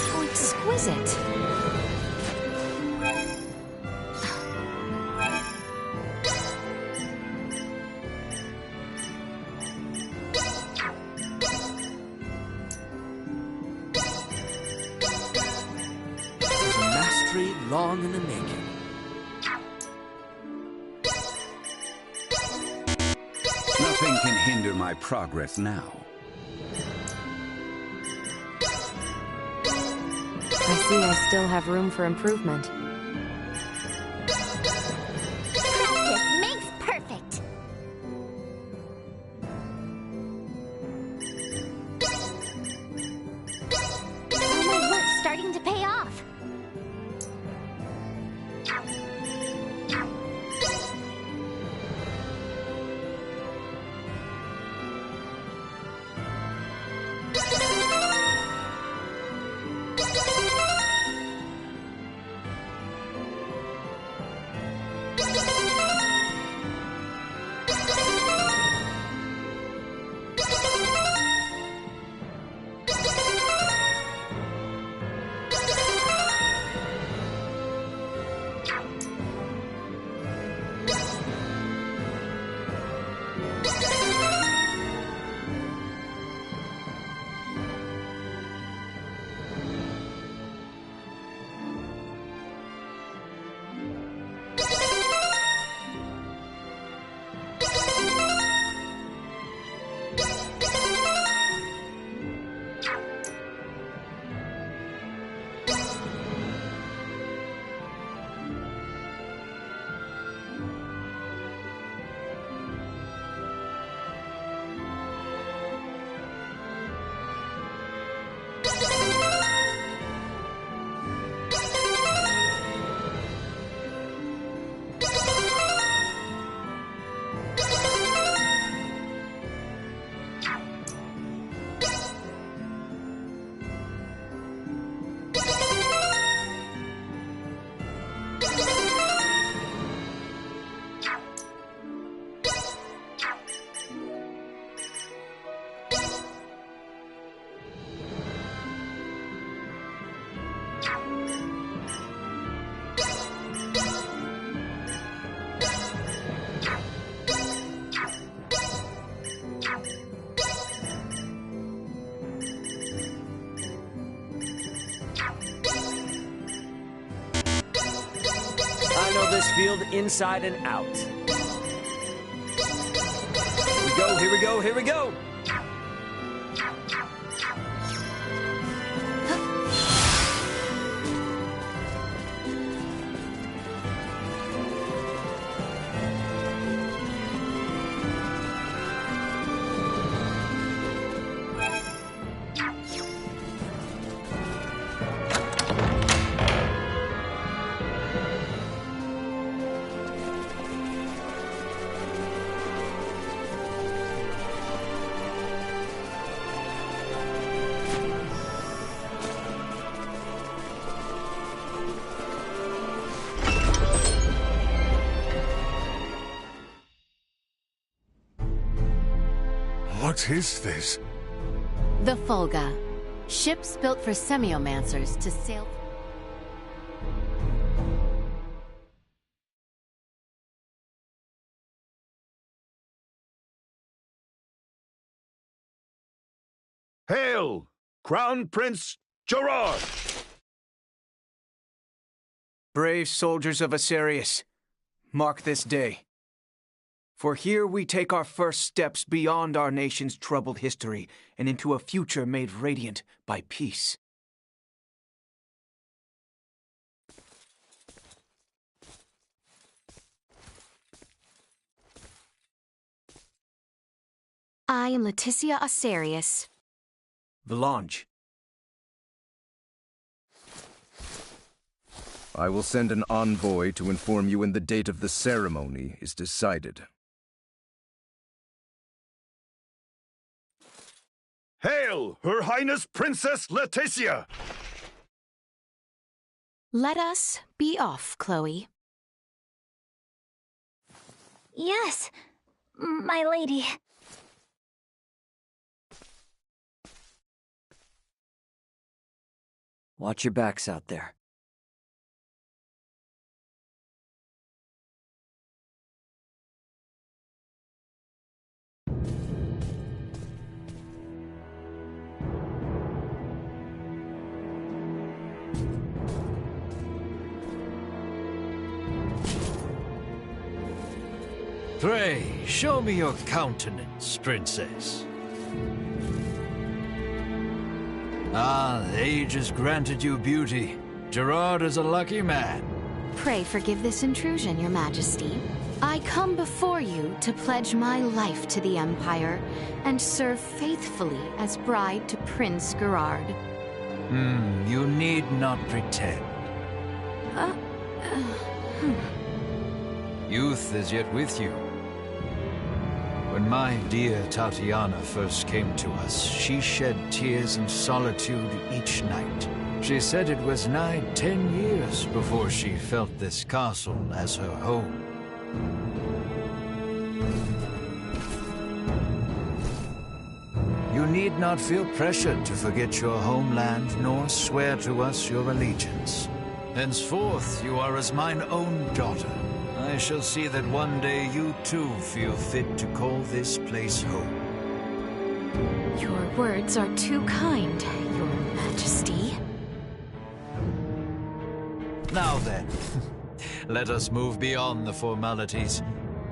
How exquisite! Long in the making. Nothing can hinder my progress now. I see I still have room for improvement. Practice makes perfect. All my work's starting to pay off. field inside and out. Here we go, here we go, here we go! What is this? The Fulga. Ships built for semiomancers to sail... Hail, Crown Prince Gerard! Brave soldiers of Asarius, mark this day. For here we take our first steps beyond our nation's troubled history and into a future made radiant by peace. I am Laeticia Asarius. Valange. I will send an envoy to inform you when the date of the ceremony is decided. Hail, Her Highness Princess Laeticia! Let us be off, Chloe. Yes, my lady. Watch your backs out there. Pray, show me your countenance, princess. Ah, age has granted you beauty. Gerard is a lucky man. Pray forgive this intrusion, Your Majesty. I come before you to pledge my life to the Empire and serve faithfully as bride to Prince Gerard. You need not pretend. Youth is yet with you. When my dear Tatiana first came to us, she shed tears in solitude each night. She said it was nigh 10 years before she felt this castle as her home. You need not feel pressured to forget your homeland, nor swear to us your allegiance. Henceforth, you are as mine own daughter. I shall see that one day you too feel fit to call this place home. Your words are too kind, Your Majesty. Now then, let us move beyond the formalities.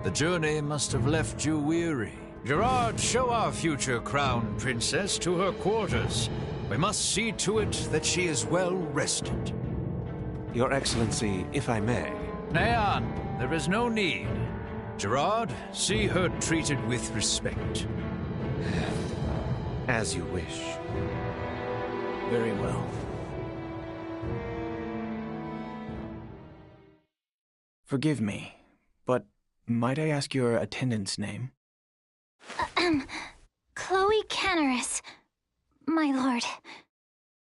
The journey must have left you weary. Gerard, show our future crown princess to her quarters. We must see to it that she is well rested. Your Excellency, if I may. Neon, there is no need. Gerard, see her treated with respect. As you wish. Very well. Forgive me, but might I ask your attendant's name? Chloe Canaris, my lord.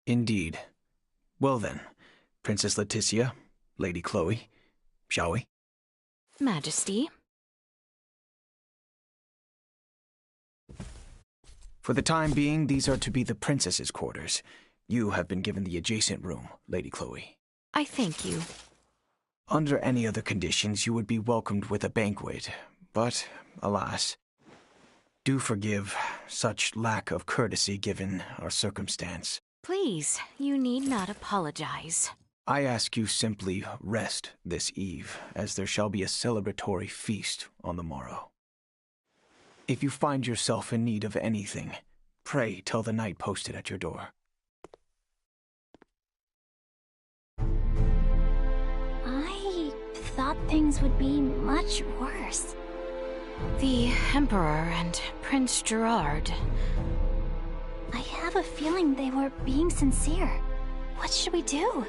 Indeed. Well then, Princess Laeticia, Lady Chloe, shall we? Majesty. For the time being, these are to be the princess's quarters. You have been given the adjacent room, Lady Chloe. I thank you. Under any other conditions, you would be welcomed with a banquet, but, alas, do forgive such lack of courtesy given our circumstance. Please, you need not apologize. I ask you simply rest this eve, as there shall be a celebratory feast on the morrow. If you find yourself in need of anything, pray tell the knight posted at your door. I thought things would be much worse. The Emperor and Prince Gerard. I have a feeling they were being sincere. What should we do?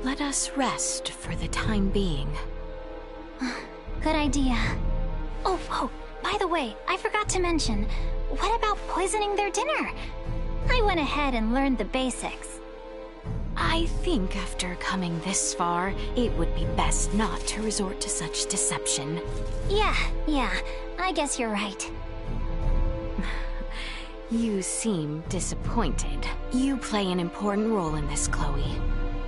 Let us rest for the time being. Good idea. Oh, by the way, I forgot to mention, what about poisoning their dinner? I went ahead and learned the basics. I think after coming this far, it would be best not to resort to such deception. Yeah, I guess you're right. You seem disappointed. You play an important role in this, Chloe.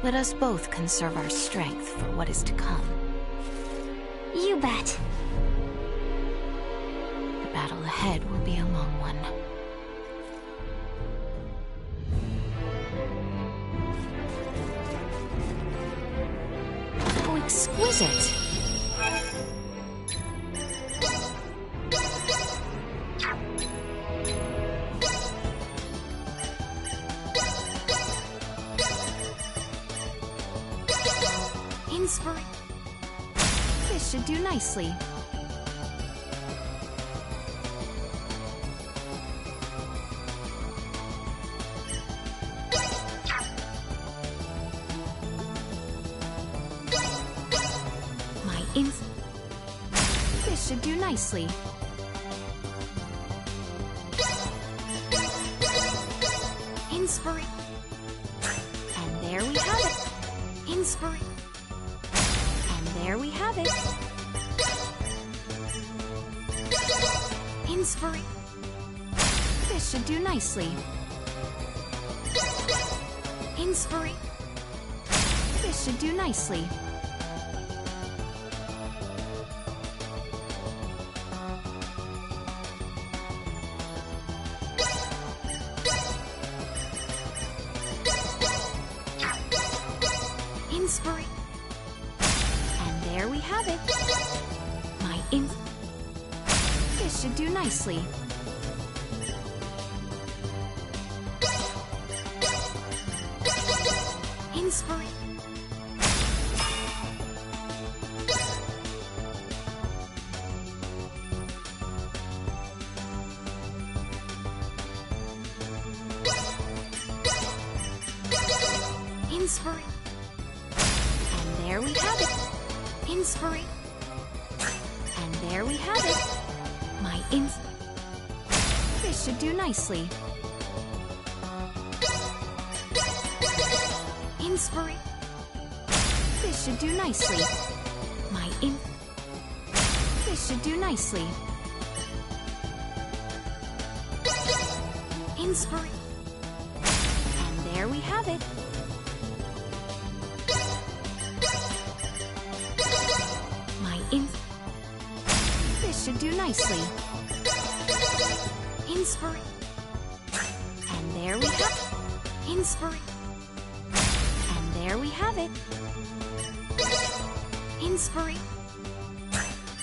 Let us both conserve our strength for what is to come. You bet. The battle ahead will be a long one. How exquisite! This should do nicely. This should do nicely. And there we have it. And there we have it. This should do nicely. This should do nicely. And there we have it. This should do nicely. And there we have it. And there we have it. This should do nicely. This should do nicely. This should do nicely. And there we have it. This should do nicely. And there we have it. And there we have it.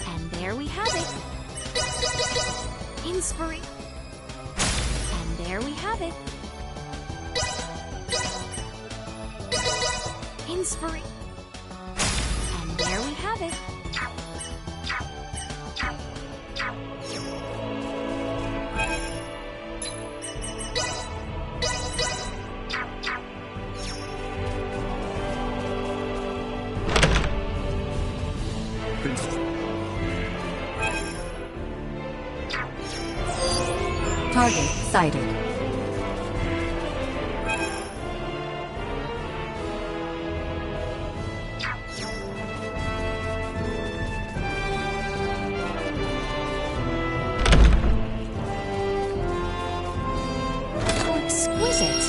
And there we have it. And there we have it. And there we have it. Target sighted. How exquisite!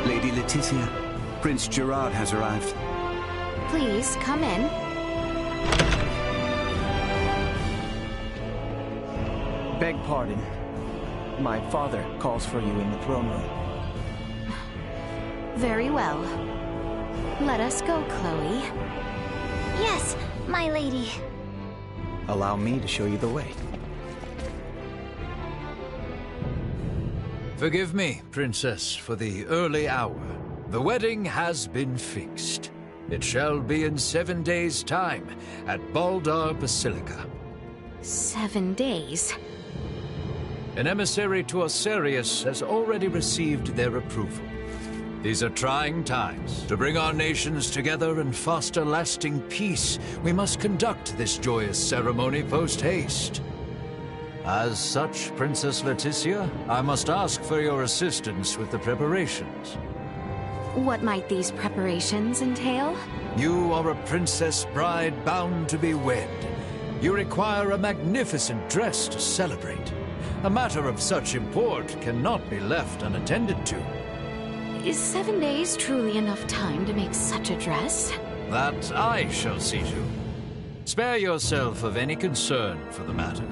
Lady Laeticia, Prince Gerard has arrived. Please, come in. Beg pardon. My father calls for you in the throne room. Very well. Let us go, Chloe. Yes, my lady. Allow me to show you the way. Forgive me, Princess, for the early hour. The wedding has been fixed. It shall be in 7 days' time at Baldar Basilica. 7 days? An emissary to Osirius has already received their approval. These are trying times. To bring our nations together and foster lasting peace, we must conduct this joyous ceremony post-haste. As such, Princess Laeticia, I must ask for your assistance with the preparations. What might these preparations entail? You are a princess bride bound to be wed. You require a magnificent dress to celebrate. A matter of such import cannot be left unattended to. Is 7 days truly enough time to make such a dress? That I shall see to. Spare yourself of any concern for the matter.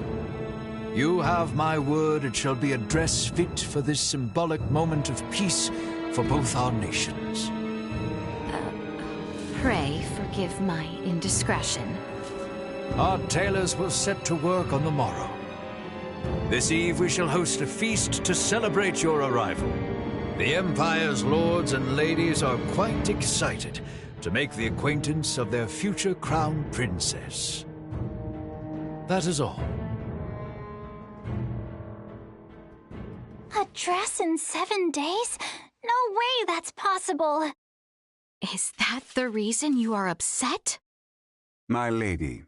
You have my word it shall be a dress fit for this symbolic moment of peace for both our nations. Pray forgive my indiscretion. Our tailors will set to work on the morrow. This eve we shall host a feast to celebrate your arrival. The Empire's lords and ladies are quite excited to make the acquaintance of their future crown princess. That is all. A dress in 7 days? No way that's possible. Is that the reason you are upset? My lady.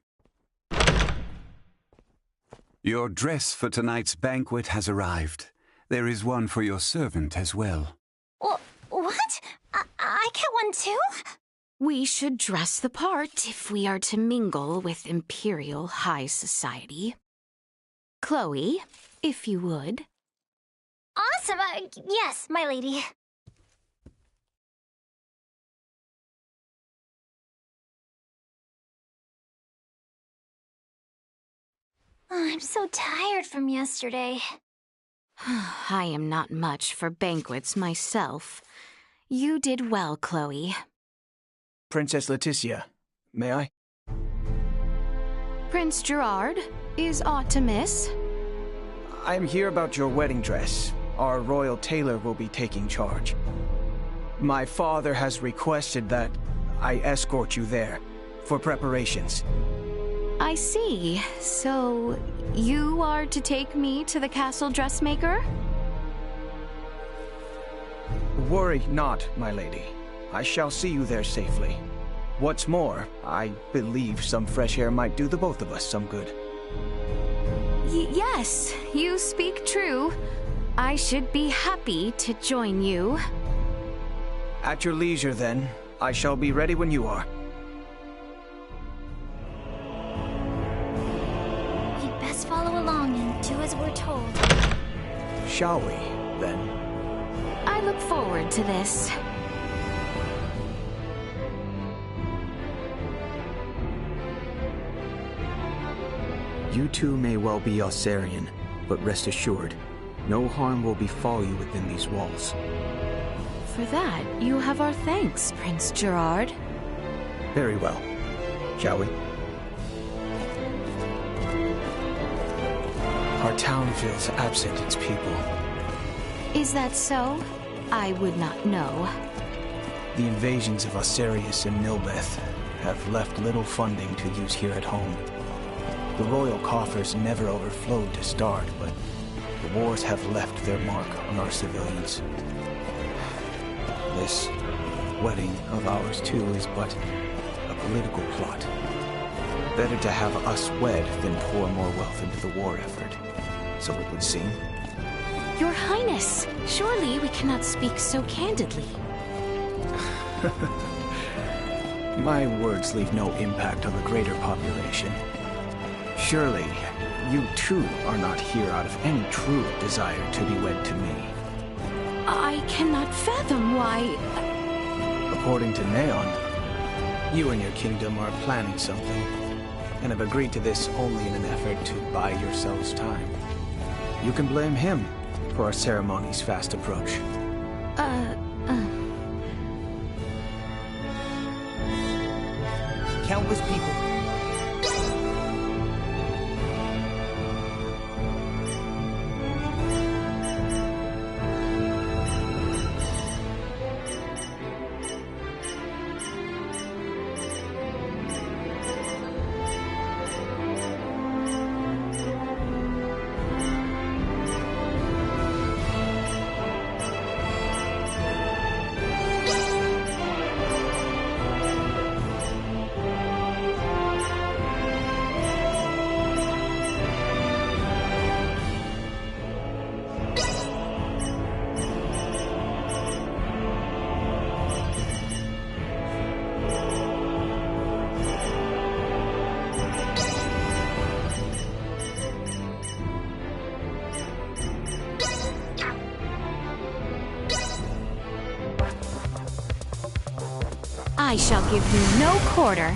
Your dress for tonight's banquet has arrived. There is one for your servant as well. What? I get one too? We should dress the part if we are to mingle with Imperial High Society. Chloe, if you would. Awesome! Yes, my lady. Oh, I'm so tired from yesterday. I am not much for banquets myself. You did well, Chloe. Princess Laeticia, may I? Prince Gerard, is aught to miss? I am here about your wedding dress. Our royal tailor will be taking charge. My father has requested that I escort you there for preparations. I see. So, you are to take me to the castle dressmaker? Worry not, my lady. I shall see you there safely. What's more, I believe some fresh air might do the both of us some good. Yes, you speak true. I should be happy to join you. At your leisure, then. I shall be ready when you are. We'd best follow along and do as we're told. Shall we, then? I look forward to this. You two may well be Osirian, but rest assured, no harm will befall you within these walls. For that, you have our thanks, Prince Gerard. Very well. Shall we? Our town feels absent its people. Is that so? I would not know. The invasions of Osirius and Nilbeth have left little funding to use here at home. The royal coffers never overflowed to start, but the wars have left their mark on our civilians. This wedding of ours, too, is but a political plot. Better to have us wed than pour more wealth into the war effort, so it would seem. Your Highness, surely we cannot speak so candidly. My words leave no impact on the greater population. Surely, you too are not here out of any true desire to be wed to me. I cannot fathom why... According to Neon, you and your kingdom are planning something, and have agreed to this only in an effort to buy yourselves time. You can blame him for our ceremony's fast approach. Countless people. I shall give you no quarter.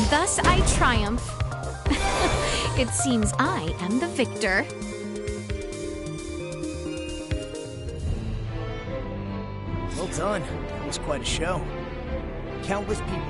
Thus I triumph. It seems I am the victor. Well done. That was quite a show. Countless people.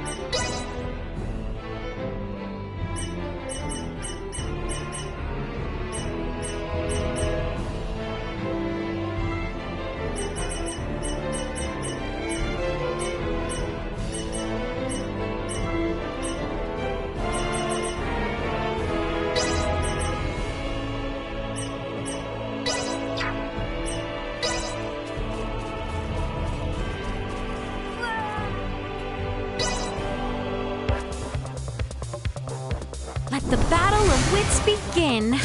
Let the battle of wits begin.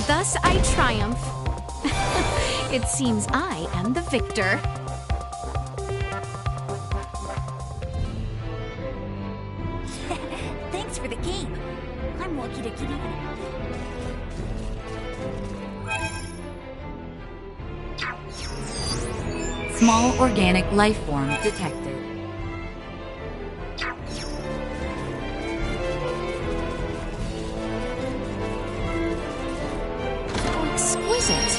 thus I triumph. It seems I am the victor. Thanks for the game. I'm lucky to get even. Small organic life form detected. How exquisite.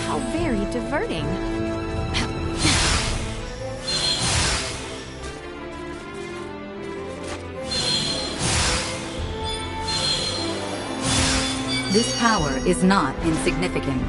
How very diverting. This power is not insignificant.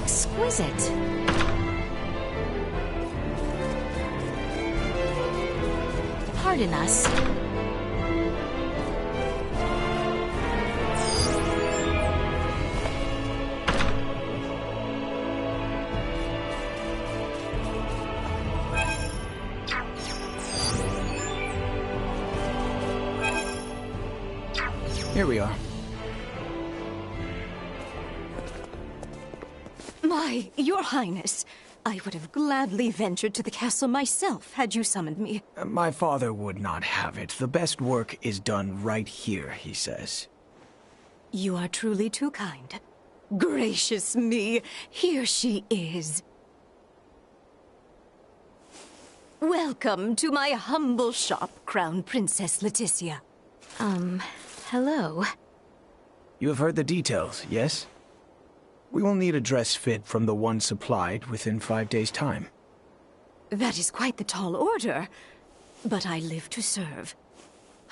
Exquisite. Pardon us. Here we are. My, Your Highness, I would have gladly ventured to the castle myself had you summoned me. My father would not have it. The best work is done right here, he says. You are truly too kind. Gracious me, here she is. Welcome to my humble shop, Crown Princess Laeticia. Hello. You have heard the details, yes? We will need a dress fit from the one supplied within 5 days' time. That is quite the tall order, but I live to serve.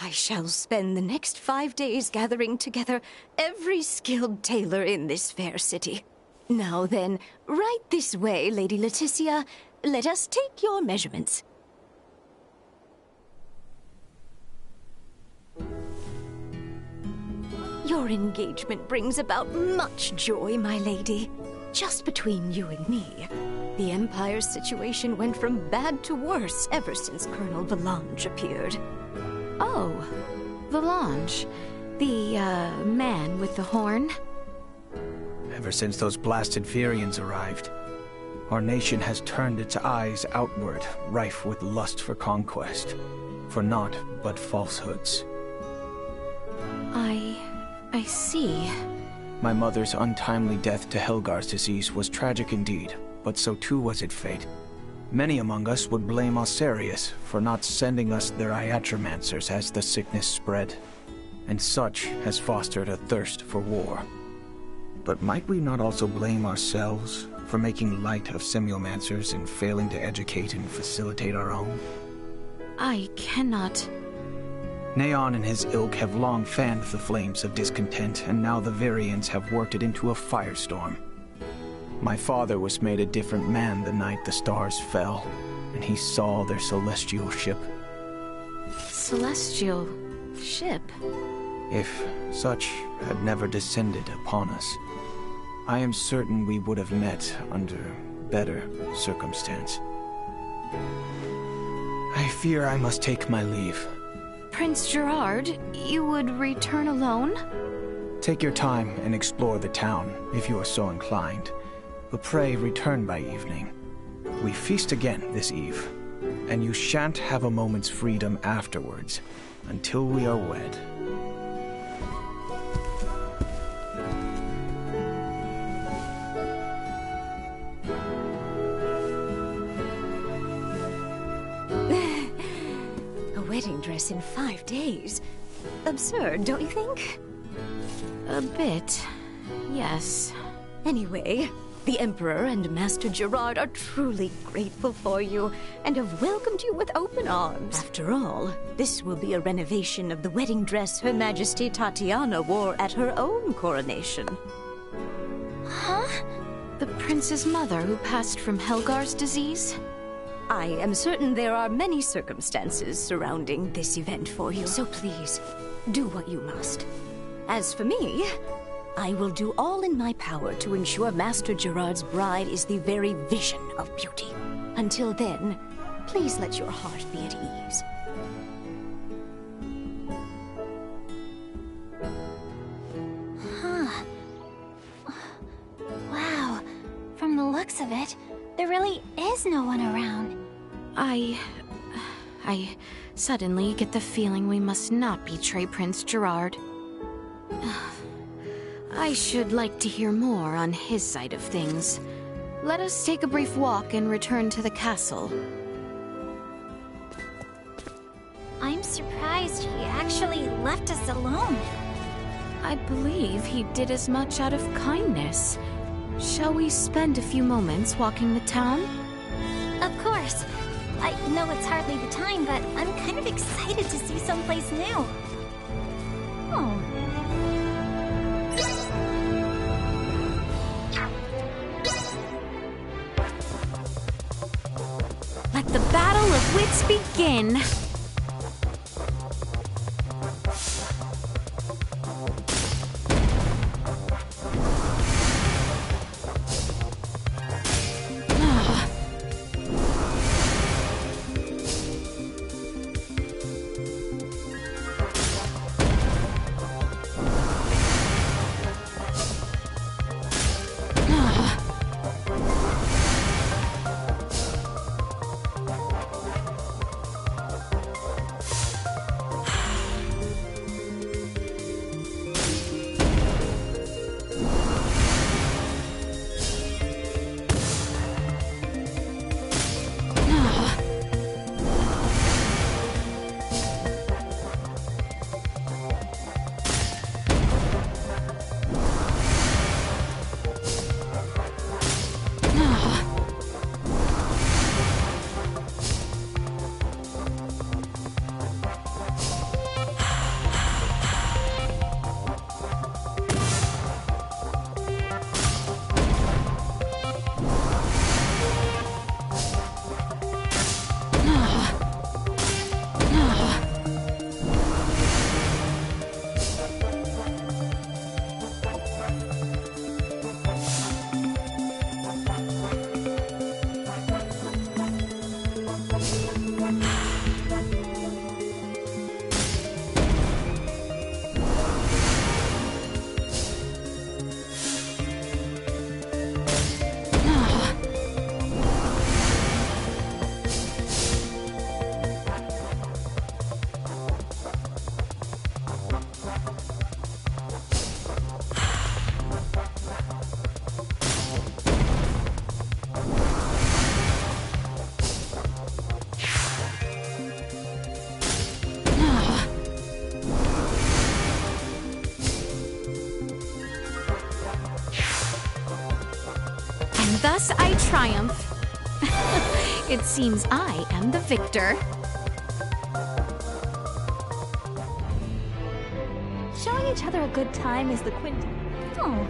I shall spend the next 5 days gathering together every skilled tailor in this fair city. Now then, right this way, Lady Laeticia. Let us take your measurements. Your engagement brings about much joy, my lady. Just between you and me, the Empire's situation went from bad to worse ever since Colonel Valange appeared. Oh, Valange. The, man with the horn? Ever since those blasted Virians arrived, our nation has turned its eyes outward, rife with lust for conquest, for naught but falsehoods. I see. My mother's untimely death to Helgar's disease was tragic indeed, but so too was its fate. Many among us would blame Osarius for not sending us their iatromancers as the sickness spread, and such has fostered a thirst for war. But might we not also blame ourselves for making light of semiomancers and failing to educate and facilitate our own? I cannot... Neon and his ilk have long fanned the flames of discontent, and now the Variants have worked it into a firestorm. My father was made a different man the night the stars fell, and he saw their celestial ship. Celestial... ship? If such had never descended upon us, I am certain we would have met under better circumstance. I fear I must take my leave. Prince Gerard, you would return alone? Take your time and explore the town, if you are so inclined. But pray return by evening. We feast again this eve, and you shan't have a moment's freedom afterwards, until we are wed. A wedding dress in 5 days. Absurd, don't you think? A bit, yes. Anyway, the Emperor and Master Gerard are truly grateful for you and have welcomed you with open arms. After all, this will be a renovation of the wedding dress Her Majesty Tatiana wore at her own coronation. Huh? The prince's mother who passed from Helgar's disease? I am certain there are many circumstances surrounding this event for you, so please, do what you must. As for me, I will do all in my power to ensure Master Gerard's bride is the very vision of beauty. Until then, please let your heart be at ease. Huh. Wow. From the looks of it, there really is no one around. I suddenly get the feeling we must not betray Prince Gerard. I should like to hear more on his side of things. Let us take a brief walk and return to the castle. I'm surprised he actually left us alone. I believe he did as much out of kindness. Shall we spend a few moments walking the town? Of course. I know it's hardly the time, but I'm kind of excited to see someplace new. Oh. Let the battle of wits begin! thus I triumph. It seems I am the victor. Showing each other a good time is the Oh.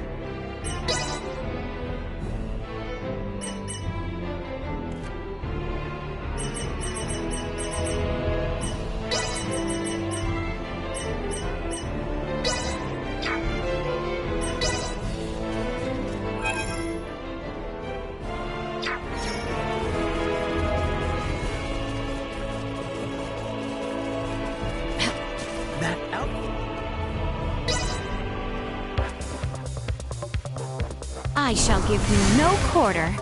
I shall give you no quarter.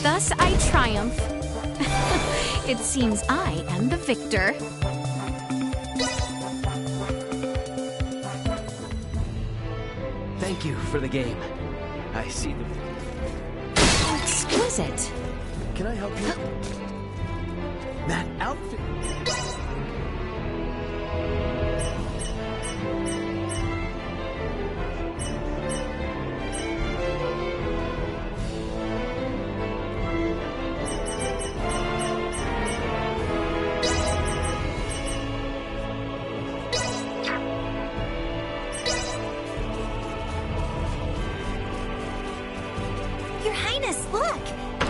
Thus I triumph. It seems I am the victor. Thank you for the game. I see the... Exquisite. Can I help you? That outfit... Your Highness, look!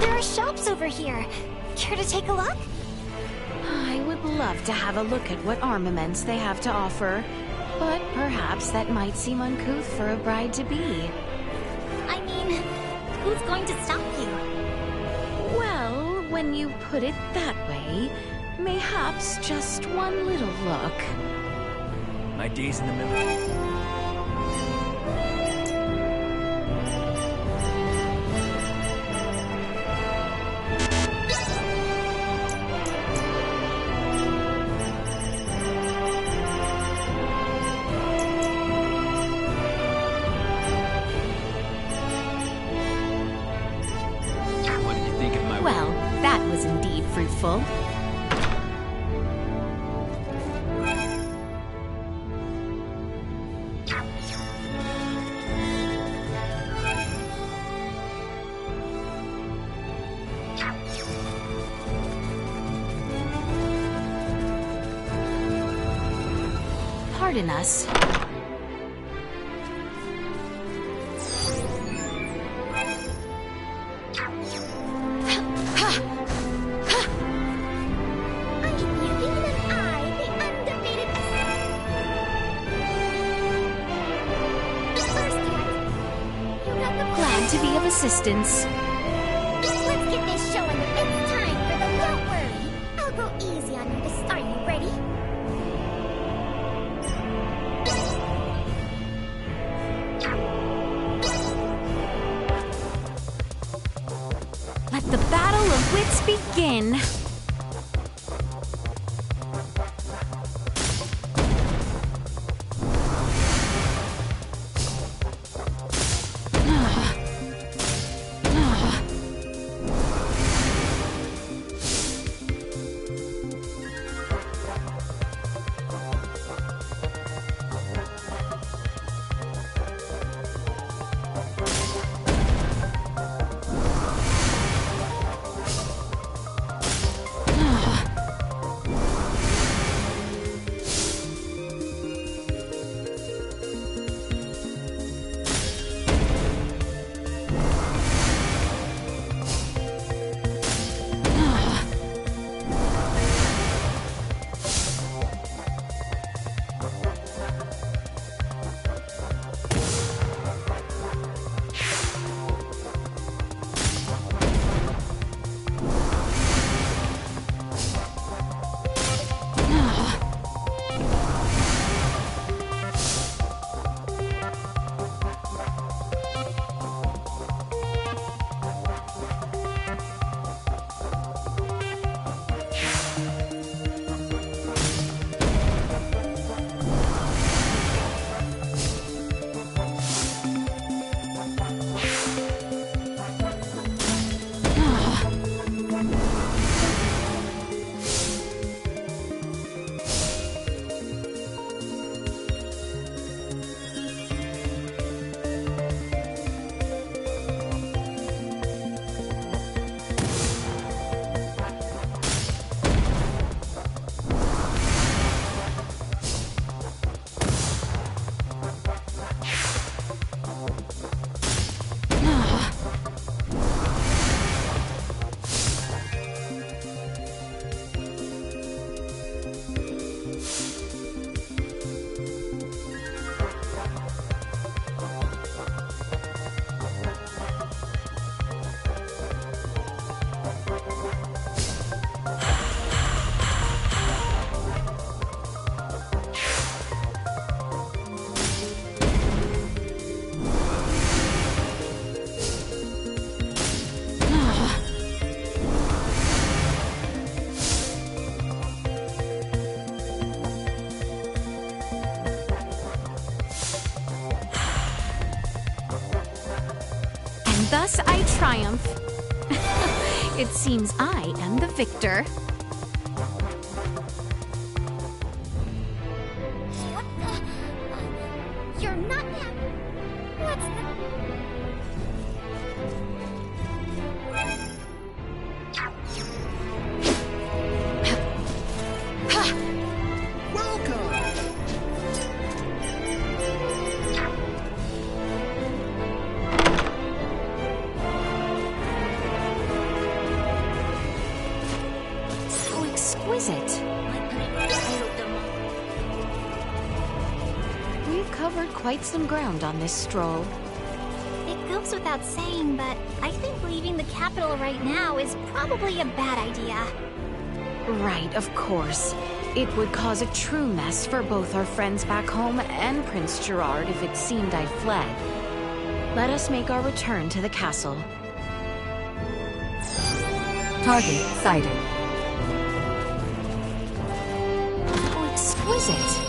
There are shops over here. Care to take a look? I would love to have a look at what armaments they have to offer, but perhaps that might seem uncouth for a bride-to-be. I mean, who's going to stop you? Well, when you put it that way, mayhaps just one little look. My days in the military. Well, that was indeed fruitful. Pardon us. Glad to be of assistance. Let's get this showing. It's time for the don't worry. I'll go easy on you this. Are you ready? Let the battle of wits begin. Thus I triumph. It seems I am the victor. What the? You're not. What's exquisite. We've covered quite some ground on this stroll. It goes without saying, but I think leaving the capital right now is probably a bad idea. Right, of course. It would cause a true mess for both our friends back home and Prince Gerard if it seemed I fled. Let us make our return to the castle. Target sighted. How exquisite!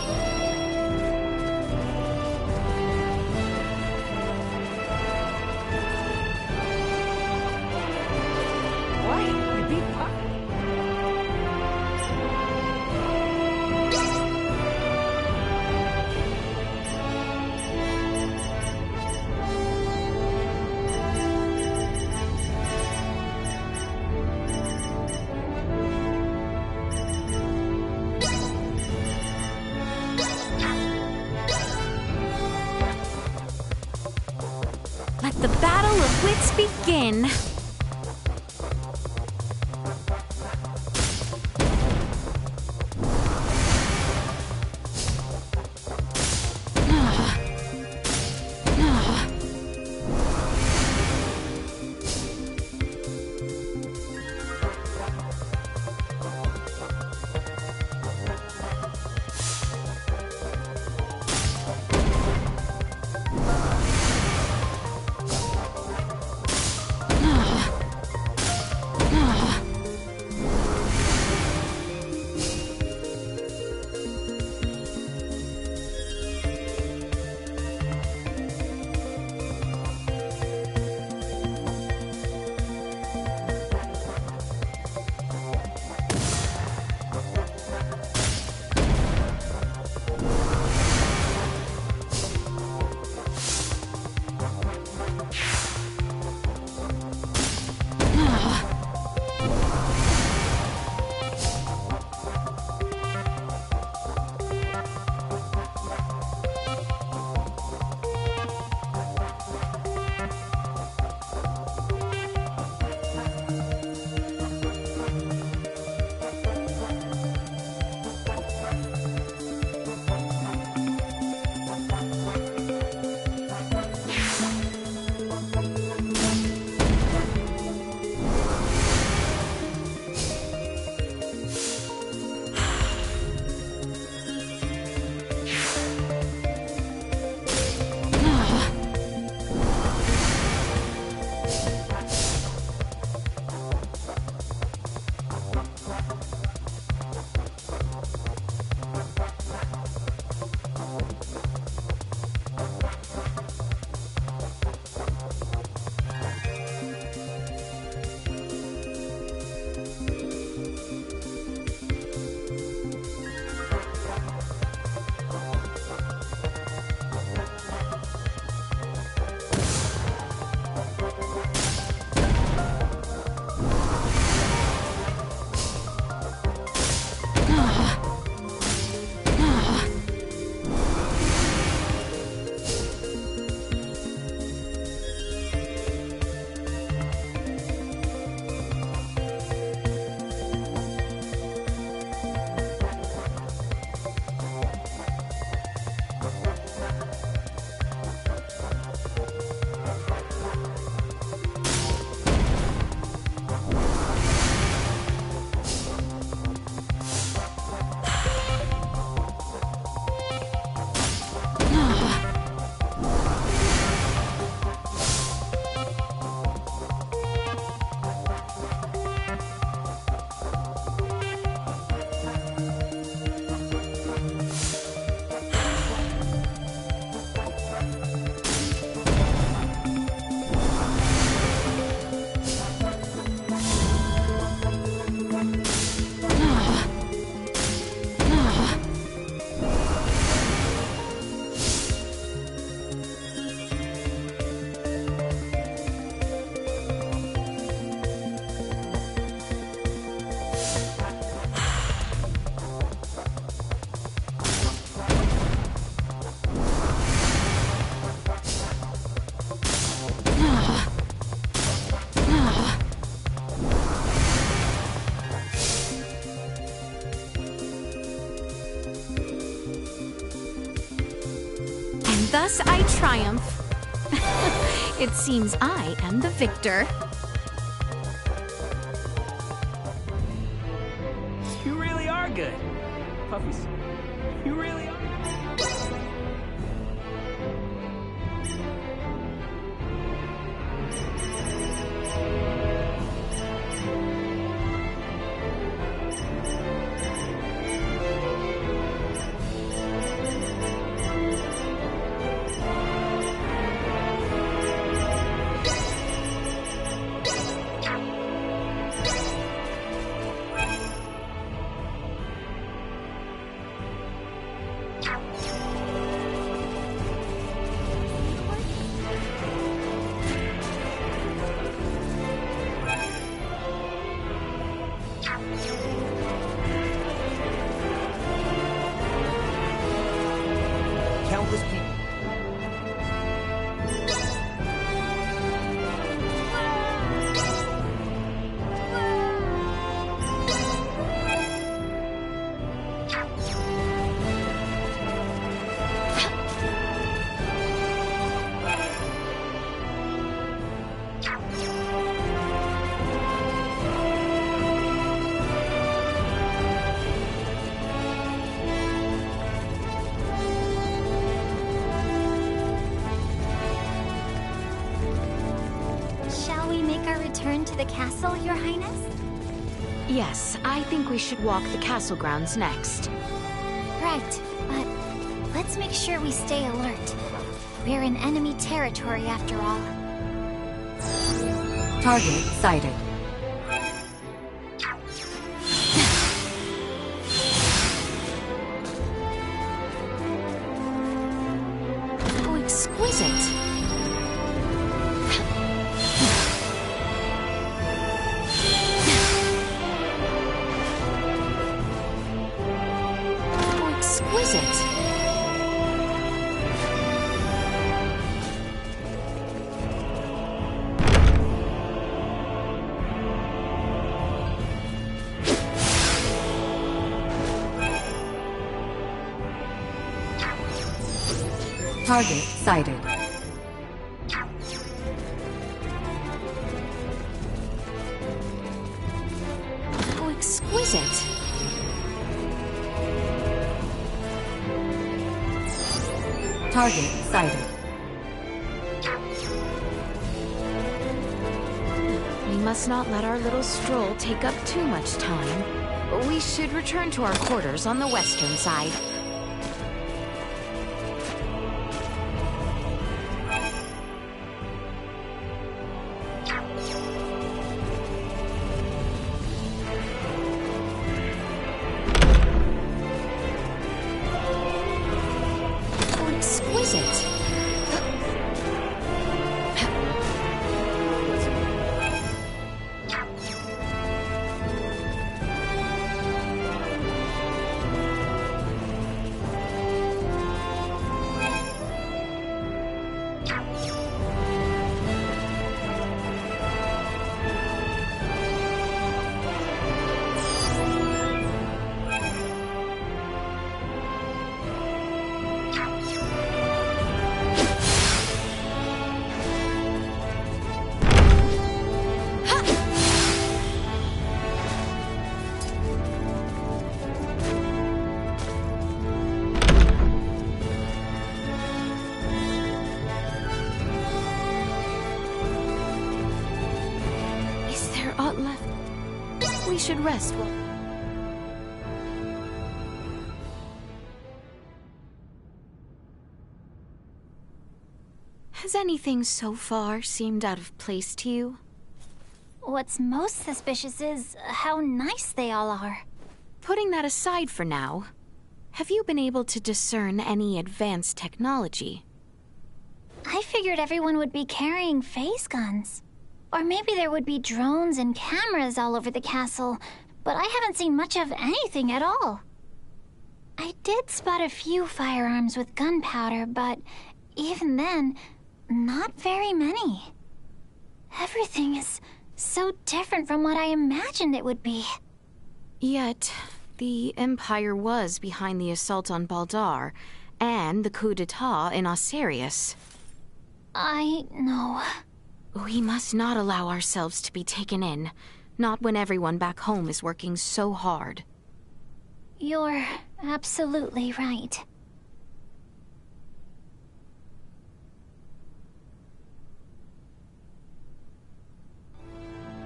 Let the battle of wits begin. Thus I triumph. It seems I am the victor. puppies. You really are. Countless people. Shall we make our return to the castle, Your Highness? Yes, I think we should walk the castle grounds next. Right, but let's make sure we stay alert. We're in enemy territory after all. Target sighted. Oh, exquisite! Oh, exquisite! Target sighted. Oh, exquisite! Target sighted. We must not let our little stroll take up too much time. We should return to our quarters on the western side. Oh, exquisite! Is there aught left? We should rest while... Has anything so far seemed out of place to you? What's most suspicious is how nice they all are. Putting that aside for now, have you been able to discern any advanced technology? I figured everyone would be carrying phase guns. Or maybe there would be drones and cameras all over the castle, but I haven't seen much of anything at all. I did spot a few firearms with gunpowder, but even then, not very many. Everything is so different from what I imagined it would be. Yet, the Empire was behind the assault on Baldar and the coup d'etat in Osirius. I know. We must not allow ourselves to be taken in, not when everyone back home is working so hard. You're absolutely right.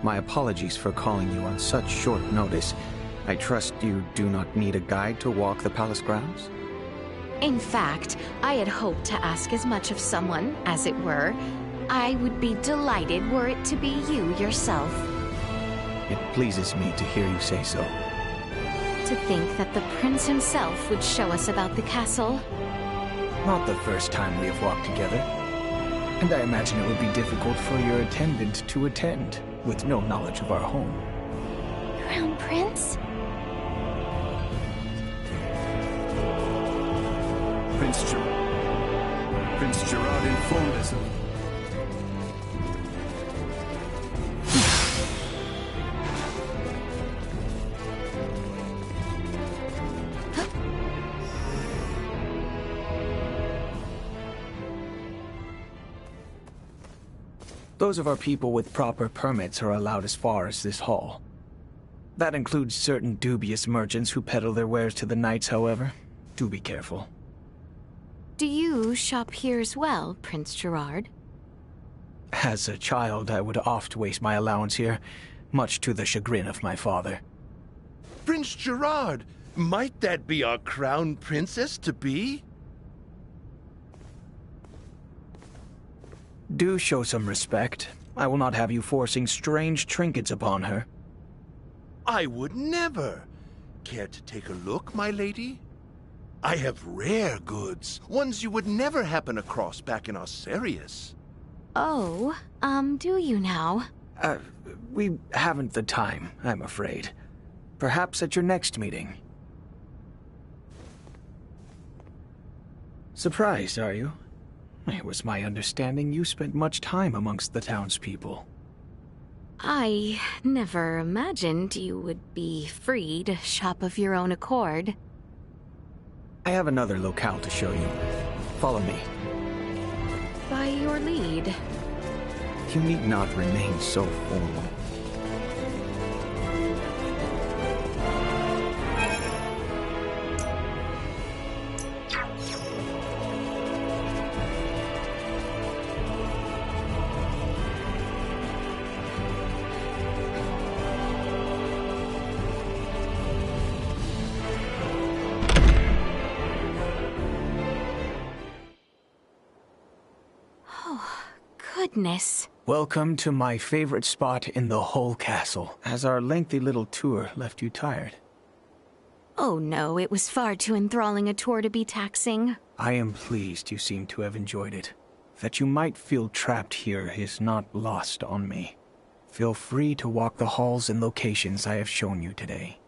My apologies for calling you on such short notice. I trust you do not need a guide to walk the palace grounds? In fact, I had hoped to ask as much of someone, as it were. I would be delighted were it to be you yourself. It pleases me to hear you say so. To think that the prince himself would show us about the castle. Not the first time we have walked together. And I imagine it would be difficult for your attendant to attend, with no knowledge of our home. Crown Prince? Prince Gerard informed us of... Those of our people with proper permits are allowed as far as this hall. That includes certain dubious merchants who peddle their wares to the knights, however. Do be careful. Do you shop here as well, Prince Gerard? As a child, I would oft waste my allowance here, much to the chagrin of my father. Prince Gerard, might that be our crown princess-to-be? Do show some respect. I will not have you forcing strange trinkets upon her. I would never. Care to take a look, my lady? I have rare goods, ones you would never happen across back in Osirius. Oh, do you now? We haven't the time, I'm afraid. Perhaps at your next meeting. Surprised, are you? It was my understanding you spent much time amongst the townspeople. I never imagined you would be free to shop of your own accord. I have another locale to show you. Follow me. By your lead. You need not remain so formal. Goodness. Welcome to my favorite spot in the whole castle. Has our lengthy little tour left you tired? Oh no, it was far too enthralling a tour to be taxing. I am pleased you seem to have enjoyed it. That you might feel trapped here is not lost on me. Feel free to walk the halls and locations I have shown you today.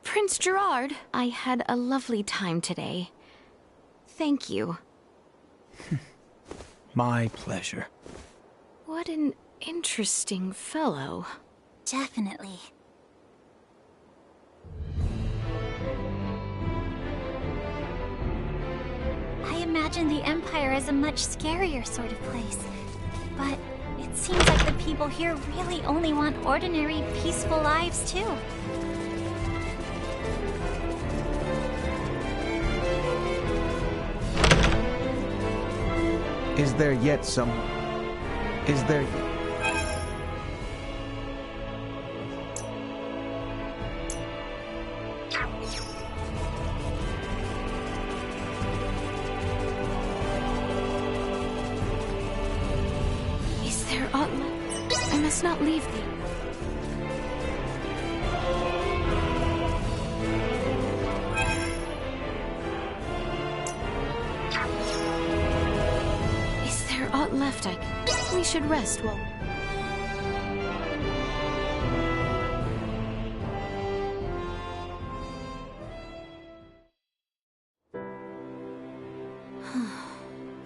Prince Gerard, I had a lovely time today. Thank you. My pleasure. What an interesting fellow. Definitely. I imagine the Empire as a much scarier sort of place. But it seems like the people here really only want ordinary, peaceful lives, too. Is there yet some... Is there... Is there aught left? I must not leave thee. Aught left, we should rest while...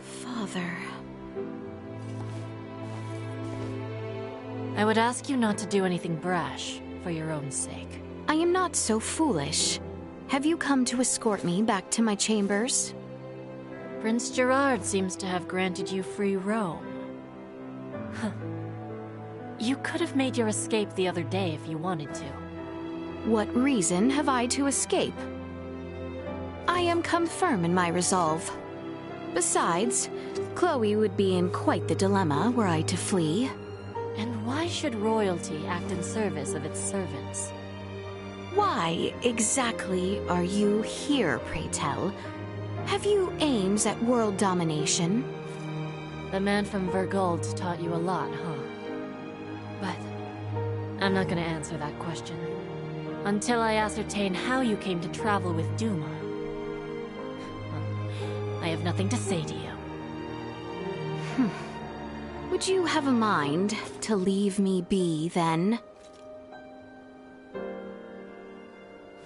Father... I would ask you not to do anything brash, for your own sake. I am not so foolish. Have you come to escort me back to my chambers? Prince Gerard seems to have granted you free roam. You could have made your escape the other day if you wanted to. What reason have I to escape? I am come firm in my resolve. Besides, Chloe would be in quite the dilemma were I to flee. And why should royalty act in service of its servants? Why exactly are you here, pray tell? Have you aims at world domination? The man from Vergold taught you a lot, huh? But I'm not gonna answer that question until I ascertain how you came to travel with Duma. Well, I have nothing to say to you. Would you have a mind to leave me be, then?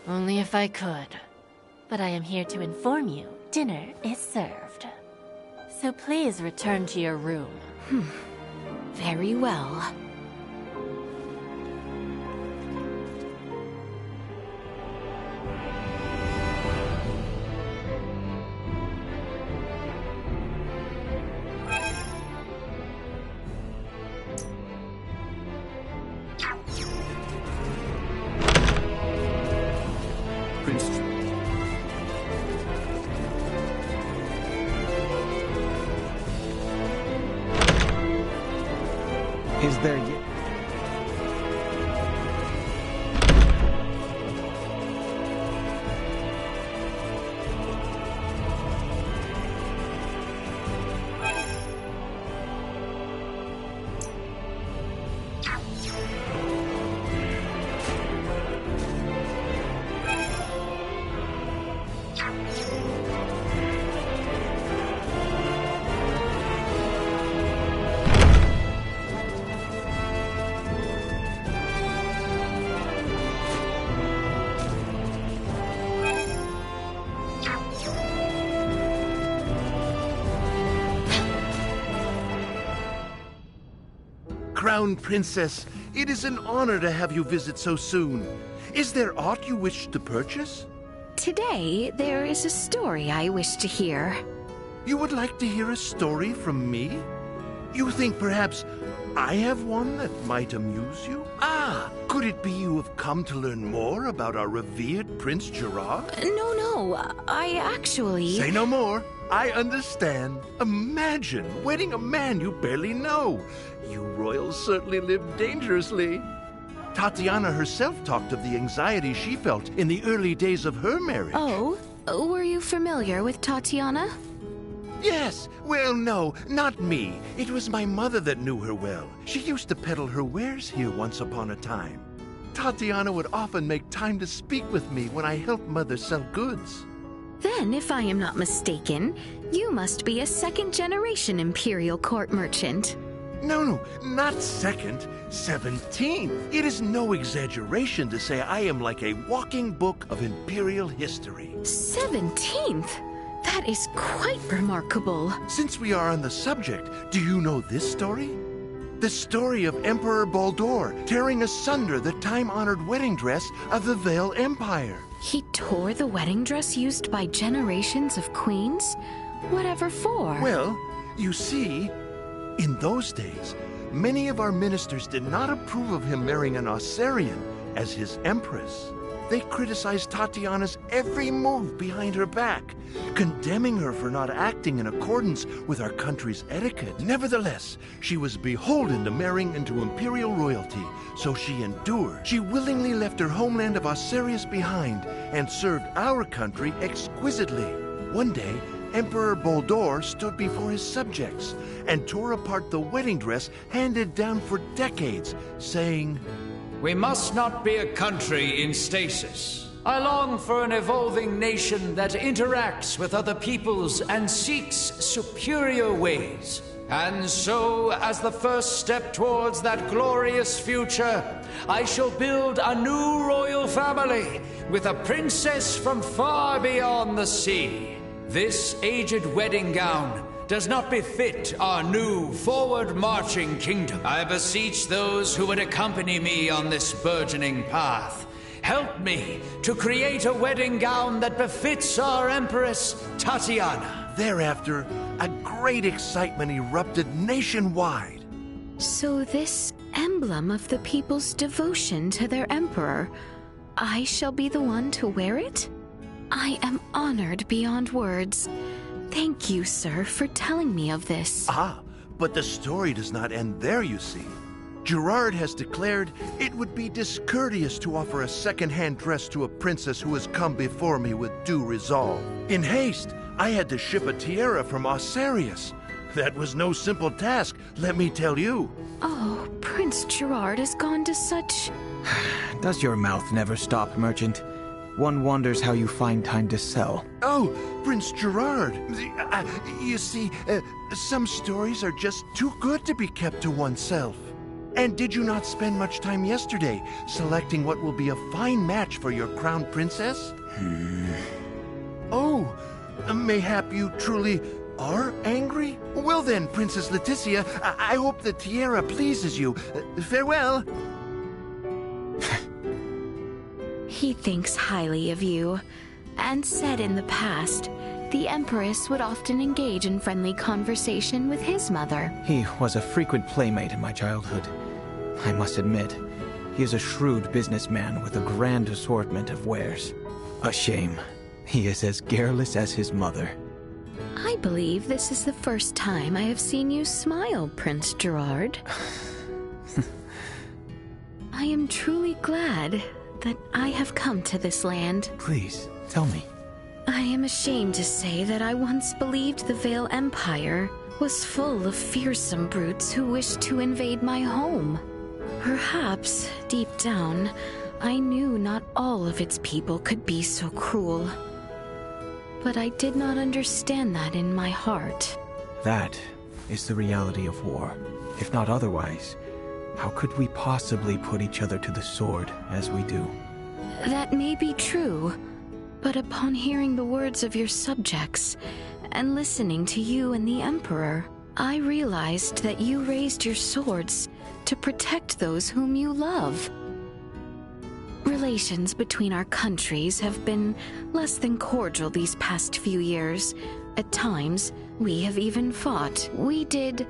Only if I could. But I am here to inform you, dinner is served. So please return to your room. Very well. Is there yet? Crown Princess, it is an honor to have you visit so soon. Is there aught you wish to purchase? Today, there is a story I wish to hear. You would like to hear a story from me? You think perhaps I have one that might amuse you? Ah, could it be you have come to learn more about our revered Prince Gerard? No, I actually... Say no more. I understand. Imagine wedding a man you barely know. You royals certainly live dangerously. Tatiana herself talked of the anxiety she felt in the early days of her marriage. Oh, were you familiar with Tatiana? Yes. Well, no, not me. It was my mother that knew her well. She used to peddle her wares here once upon a time. Tatiana would often make time to speak with me when I helped Mother sell goods. Then, if I am not mistaken, you must be a second-generation Imperial Court merchant. No, not second, 17th. It is no exaggeration to say I am like a walking book of Imperial history. 17th? That is quite remarkable. Since we are on the subject, do you know this story? The story of Emperor Baldur tearing asunder the time-honored wedding dress of the Vale Empire. He tore the wedding dress used by generations of queens? Whatever for? Well, you see, in those days, many of our ministers did not approve of him marrying an Osirian as his empress. They criticized Tatiana's every move behind her back, condemning her for not acting in accordance with our country's etiquette. Nevertheless, she was beholden to marrying into imperial royalty, so she endured. She willingly left her homeland of Osirius behind and served our country exquisitely. One day, Emperor Baldur stood before his subjects and tore apart the wedding dress handed down for decades, saying, "We must not be a country in stasis. I long for an evolving nation that interacts with other peoples and seeks superior ways. And so, as the first step towards that glorious future, I shall build a new royal family with a princess from far beyond the sea. This aged wedding gown does not befit our new, forward-marching kingdom. I beseech those who would accompany me on this burgeoning path. Help me to create a wedding gown that befits our Empress, Tatiana." Thereafter, a great excitement erupted nationwide. So this emblem of the people's devotion to their emperor, I shall be the one to wear it? I am honored beyond words. Thank you, sir, for telling me of this. Ah, but the story does not end there, you see. Gerard has declared it would be discourteous to offer a second-hand dress to a princess who has come before me with due resolve. In haste, I had to ship a tiara from Osarius. That was no simple task, let me tell you. Oh, Prince Gerard has gone to such... Does your mouth never stop, merchant? One wonders how you find time to sell. Oh, Prince Gerard. You see, some stories are just too good to be kept to oneself. And did you not spend much time yesterday selecting what will be a fine match for your crown princess? Oh, mayhap you truly are angry? Well then, Princess Laeticia, I hope the tiara pleases you. Farewell. He thinks highly of you, and said in the past, the Empress would often engage in friendly conversation with his mother. He was a frequent playmate in my childhood. I must admit, he is a shrewd businessman with a grand assortment of wares. A shame. He is as garrulous as his mother. I believe this is the first time I have seen you smile, Prince Gerard. I am truly glad that I have come to this land. Please, tell me. I am ashamed to say that I once believed the Vale Empire was full of fearsome brutes who wished to invade my home. Perhaps, deep down, I knew not all of its people could be so cruel. But I did not understand that in my heart. That is the reality of war. If not otherwise, how could we possibly put each other to the sword as we do? That may be true, but upon hearing the words of your subjects and listening to you and the Emperor, I realized that you raised your swords to protect those whom you love. Relations between our countries have been less than cordial these past few years. At times, we have even fought. We did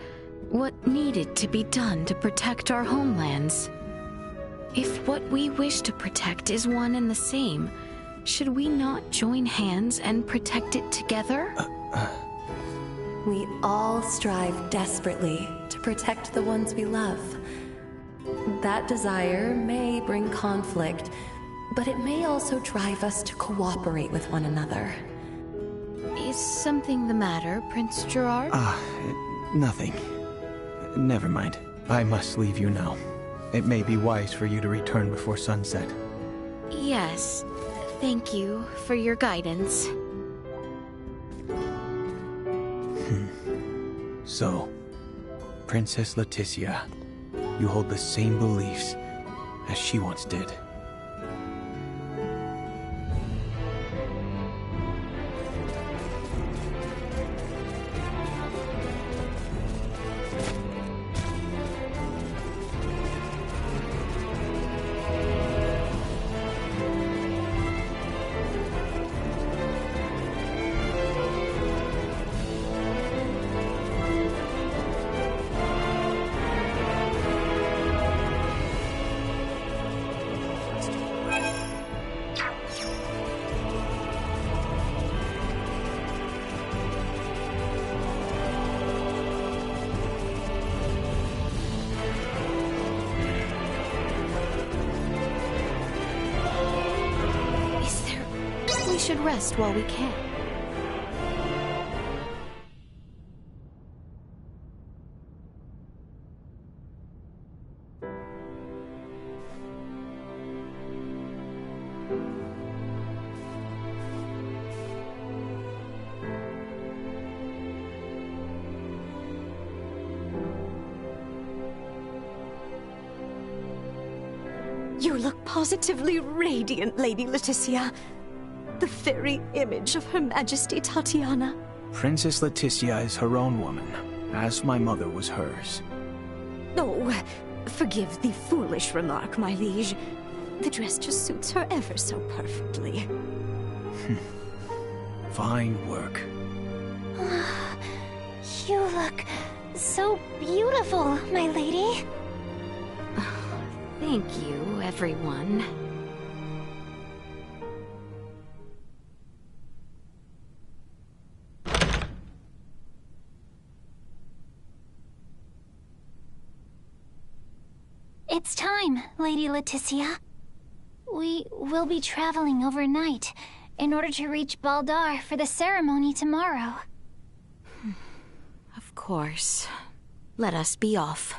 what needed to be done to protect our homelands. If what we wish to protect is one and the same, should we not join hands and protect it together? We all strive desperately to protect the ones we love. That desire may bring conflict, but it may also drive us to cooperate with one another. Is something the matter, Prince Gerard? Nothing. Never mind. I must leave you now. It may be wise for you to return before sunset. Yes. Thank you for your guidance. So, Princess Laeticia, you hold the same beliefs as she once did. We should rest while we can. You look positively radiant, Lady Laeticia. The very image of Her Majesty Tatiana. Princess Laeticia is her own woman, as my mother was hers. Oh, forgive the foolish remark, my liege. The dress just suits her ever so perfectly. Fine work. You look So beautiful, my lady. Thank you, everyone. It's time, Lady Laeticia. We will be traveling overnight in order to reach Baldar for the ceremony tomorrow. Of course. Let us be off.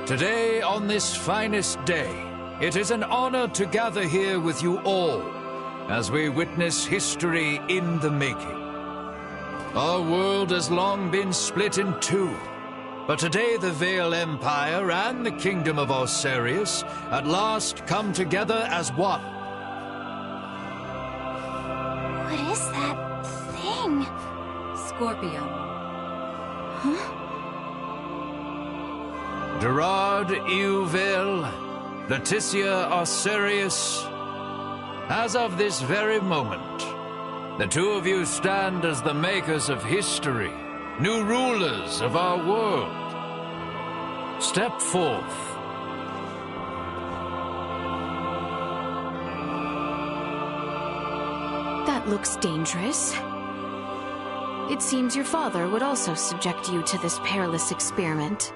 Today, on this finest day, it is an honor to gather here with you all as we witness history in the making. Our world has long been split in two, but today the Vale Empire and the Kingdom of Osarius at last come together as one. What is that thing? Scorpio. Huh? Gerard Euvale, Laeticia Osarius, as of this very moment, the two of you stand as the makers of history, new rulers of our world. Step forth. That looks dangerous. It seems your father would also subject you to this perilous experiment.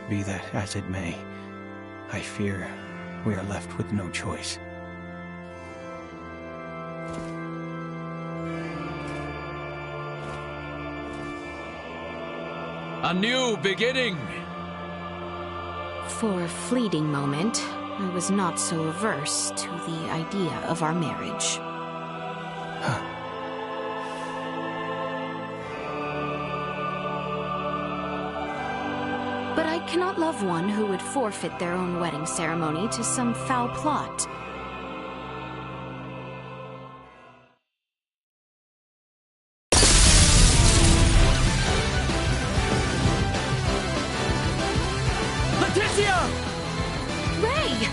Be that as it may, I fear we are left with no choice. A new beginning! For a fleeting moment, I was not so averse to the idea of our marriage. But I cannot love one who would forfeit their own wedding ceremony to some foul plot. Laeticia! Ray!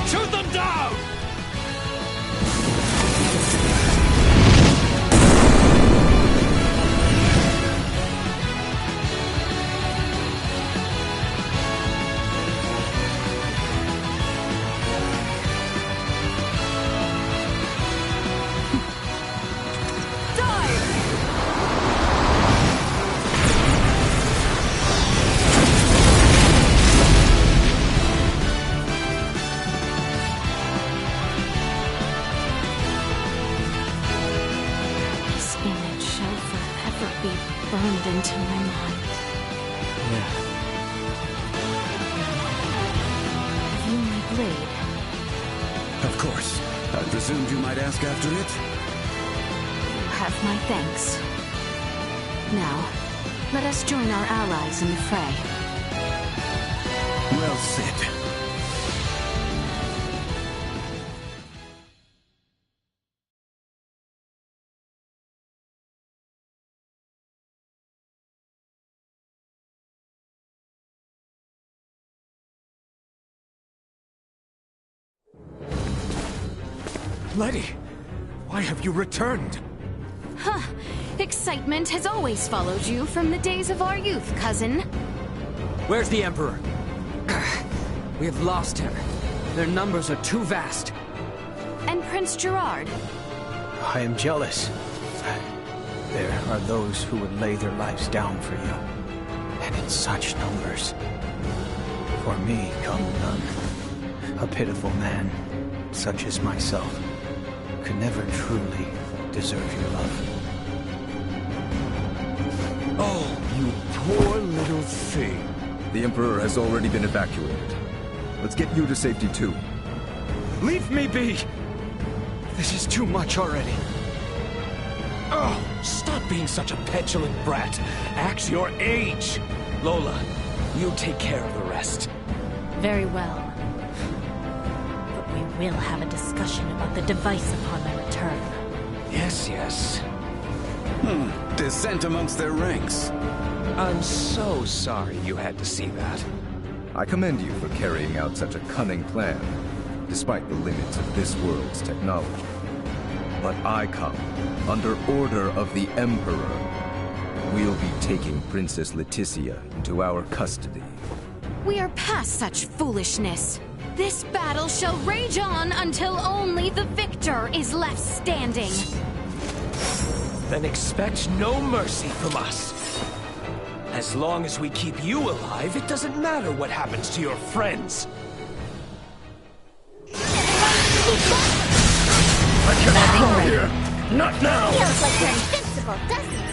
Shoot them down! Burned into my mind. Yeah. Have you my blade? Of course. I presumed you might ask after it. You have my thanks. Now, let us join our allies in the fray. Well said. Letty, why have you returned? Huh. Excitement has always followed you from the days of our youth, cousin. Where's the Emperor? We have lost him. Their numbers are too vast. And Prince Gerard. I am jealous. There are those who would lay their lives down for you, and in such numbers. For me come none. A pitiful man, such as myself, could never truly deserve your love. Oh, you poor little thing. The Emperor has already been evacuated. Let's get you to safety too. Leave me be! This is too much already. Oh, stop being such a petulant brat. Act your age. Lola, you take care of the rest. Very well. But we will have a discussion about the device upon my return. Yes, yes. Dissent amongst their ranks. I'm so sorry you had to see that. I commend you for carrying out such a cunning plan, despite the limits of this world's technology. But I come under order of the Emperor. We'll be taking Princess Laeticia into our custody. We are past such foolishness. This battle shall rage on until only the victor is left standing. Then expect no mercy from us. As long as we keep you alive, it doesn't matter what happens to your friends. I cannot go here! Not now! Feels like you're invincible, doesn't it?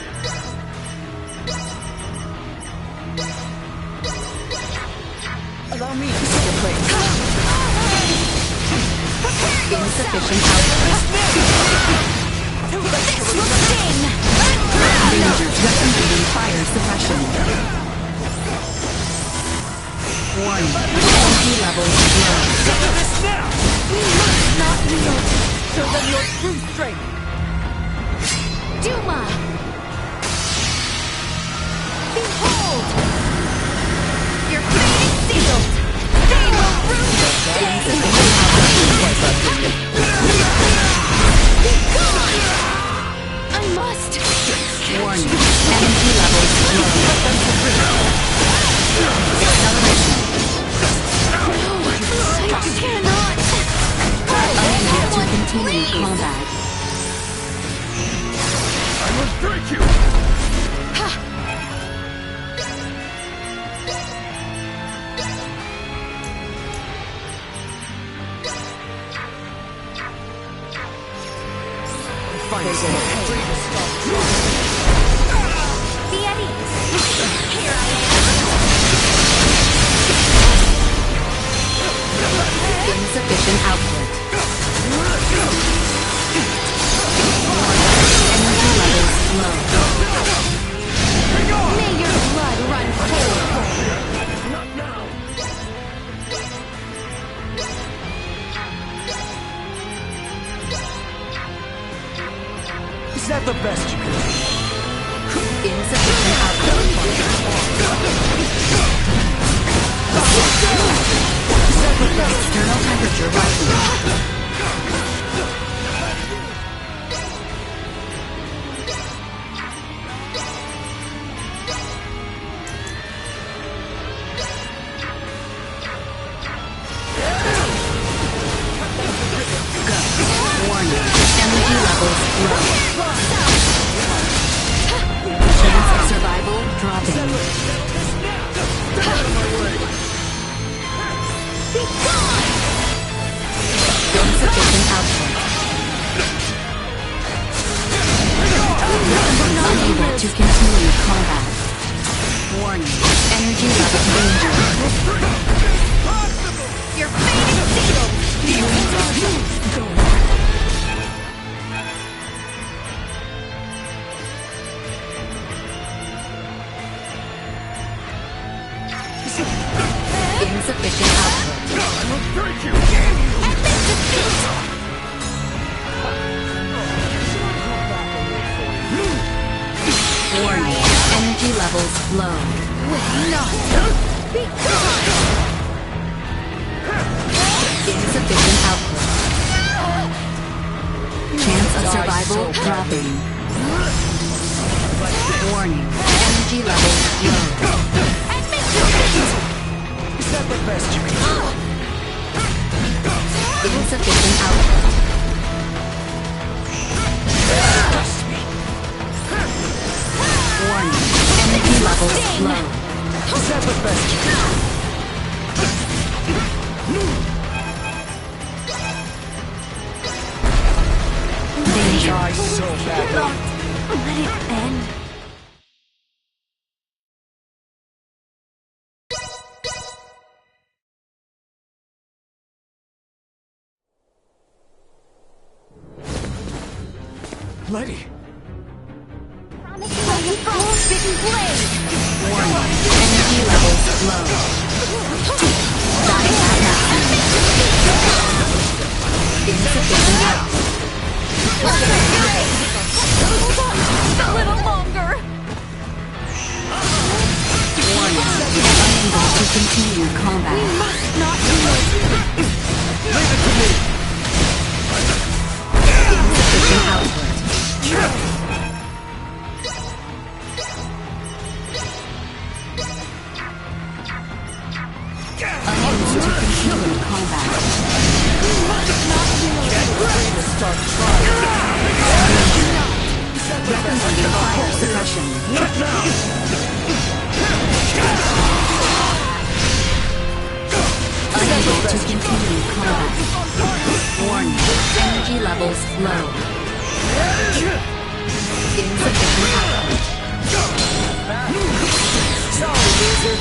Allow me to see your place. Insufficient output. This will sting! Danger recommending fire suppression. Warning. Energy levels low. Cover this now! We must not yield. Show them your true strength. Duma! Behold! Your fate is sealed! They will rue this day! Be gone! I must! Warning. Energy levels low. Acceleration. No! I cannot! Unable to continue combat. I must break you! Be at ease! Here I Insufficient output. Energy levels low. am! May your blood run cold! Not now! Is that the best you can do? Insufficient output. External temperature rising. Warning. Energy levels low. Chance of survival dropping. Be gone! Insufficient output. Unable to continue combat. Warning. Energy level danger. Your fate is sealed! Go on. Insufficient output. I must break you! Warning. Energy levels low. Will not be gone! Insufficient output. Chance of survival dropping. Warning. Energy levels low. Admit defeat! Is that the best you can do? Insufficient output. Trust me. levels low. Danger. Let it end. Letty! Frostbitten blade! Warning. Energy levels low. Dying at maximum. Insufficient health. A little longer. Warning. Unable to continue combat. We must not yield. Leave it to me! Insufficient output. Unable to continue combat. We must not yield. Get ready to start trying! Recommending fire suppression. Not now! Unable to continue combat. Warning. Energy levels low. Insufficient output. Sorry, loser!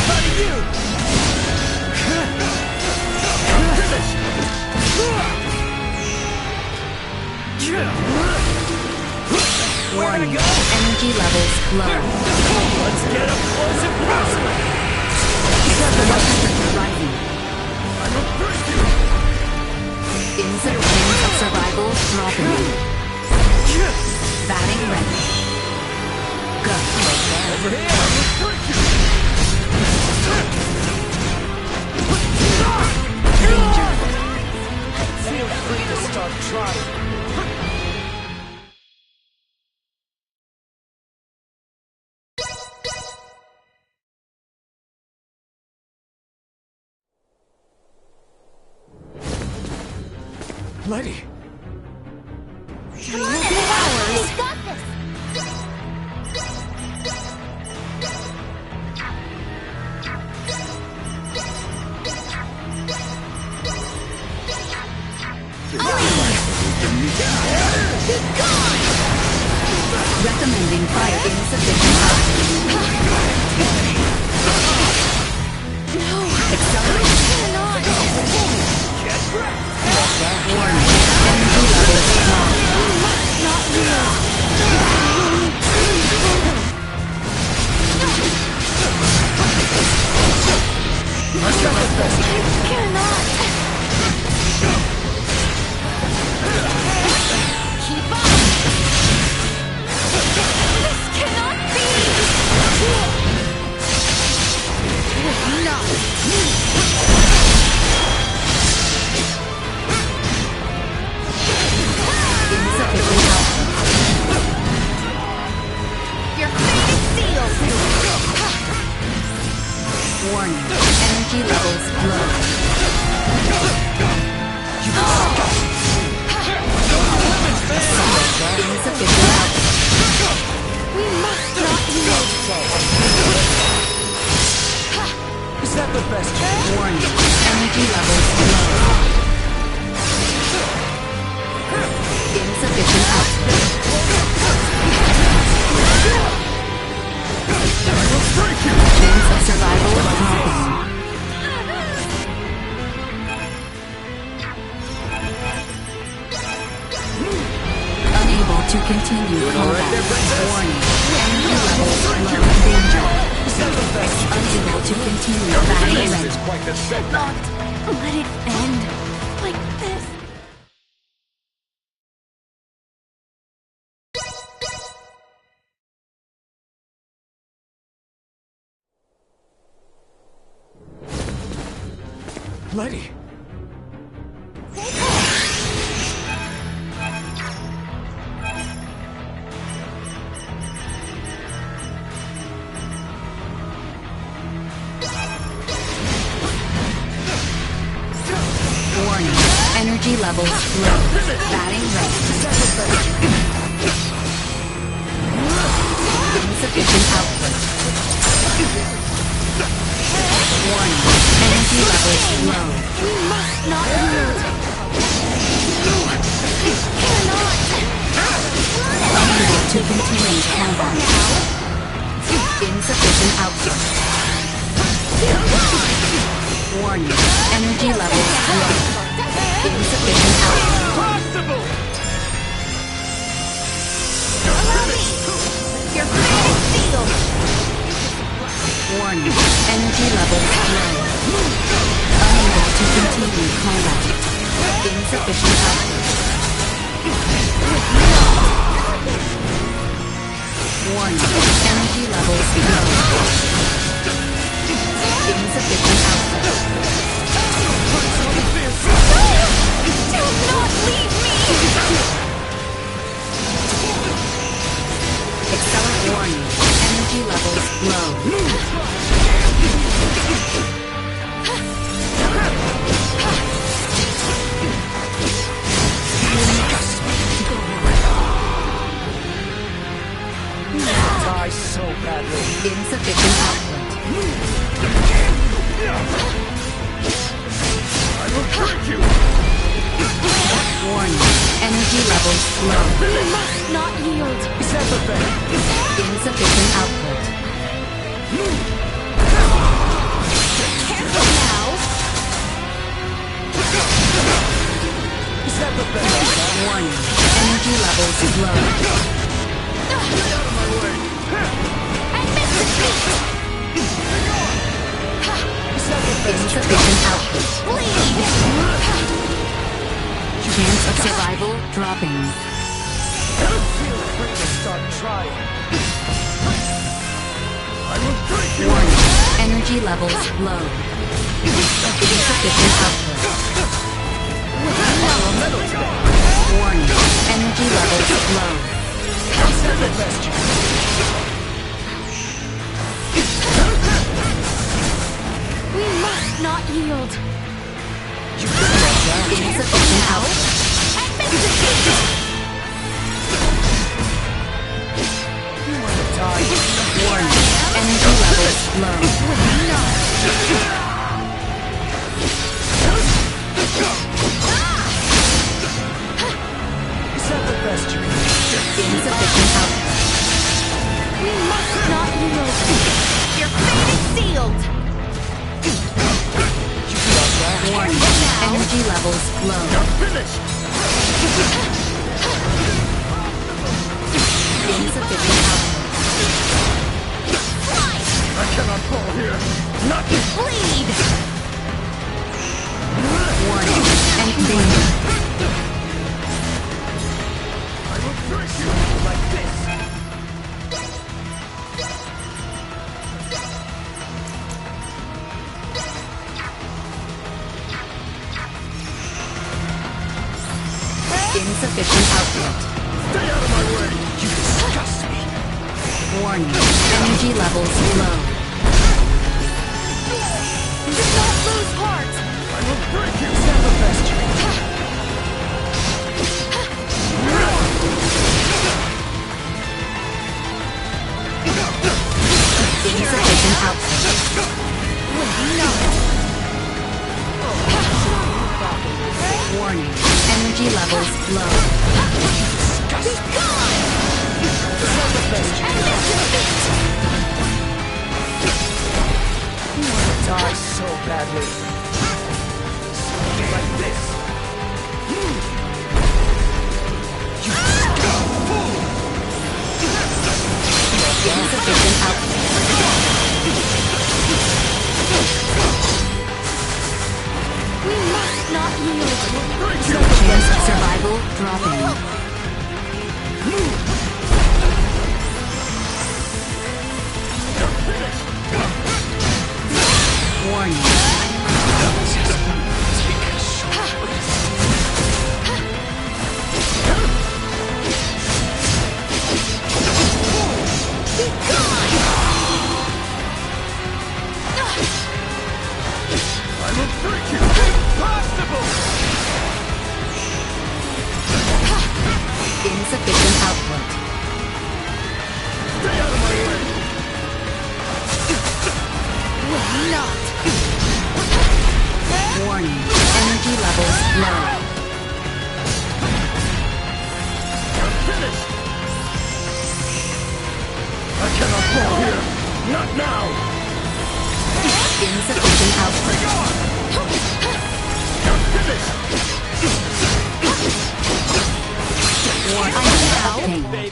How do you? Finish! Warning. Energy levels low. Let's get up close and personal! Rising. I'm a thirsty! Insufficient of survival dropping. Batting ready. Go. Over here! Danger. Feel free to start trying. Letty! 3 hours. We got this! Recommending fire insufficient output. No. Accelerate. Cannot. Warning. Energy levels low. We must not yield. I cannot. Keep up. This cannot be. No. Insufficient output. Your fate is sealed. Warning. Energy levels low. Insufficient output. We must not yield. Is that the best? Warning. Energy levels low. Insufficient output. Chance of survival dropping. Unable to continue combat. Warning. Energy levels low. Danger. Unable to continue battle ready. Quite the set. Not let it end like this. Letty! Warning. Energy levels low. Batting ready. continue combat. Insufficient output. Warning. Energy levels low. Insufficient output. Possible! Your fate is sealed. Warning. Energy levels low. Unable to continue combat. Insufficient output. Warning. Energy levels low. Insufficient output. Do not leave me! Accelerate warning. Energy levels low. Die so badly. Insufficient output. I will break you! Warning. Energy levels low. We must not yield. Insufficient output. Careful now. Warning. Energy levels low. Get out of my way! Insufficient output. Chance of survival dropping. Start trying. I will break you! Warning. Energy levels low. Insufficient output. Warning. Energy levels low. We must not yield. Insufficient output. Warning. Energy levels low. Is that the best you can do? Insufficient output. We must not yield. Your fate is sealed. Warning. Energy levels low. Finished! Insufficient output. I cannot fall here! Not Bleed. Warning. And danger. I will break you like this! Insufficient output. Stay out of my way! You disgust me. Warning. Energy levels low. Do not lose heart. I will break you! Is that the best you can do? Insufficient output. Warning. Energy levels low. Be gone. You want to die so badly. Like this. Insufficient output. We must not yield. Chance of survival dropping. Warning.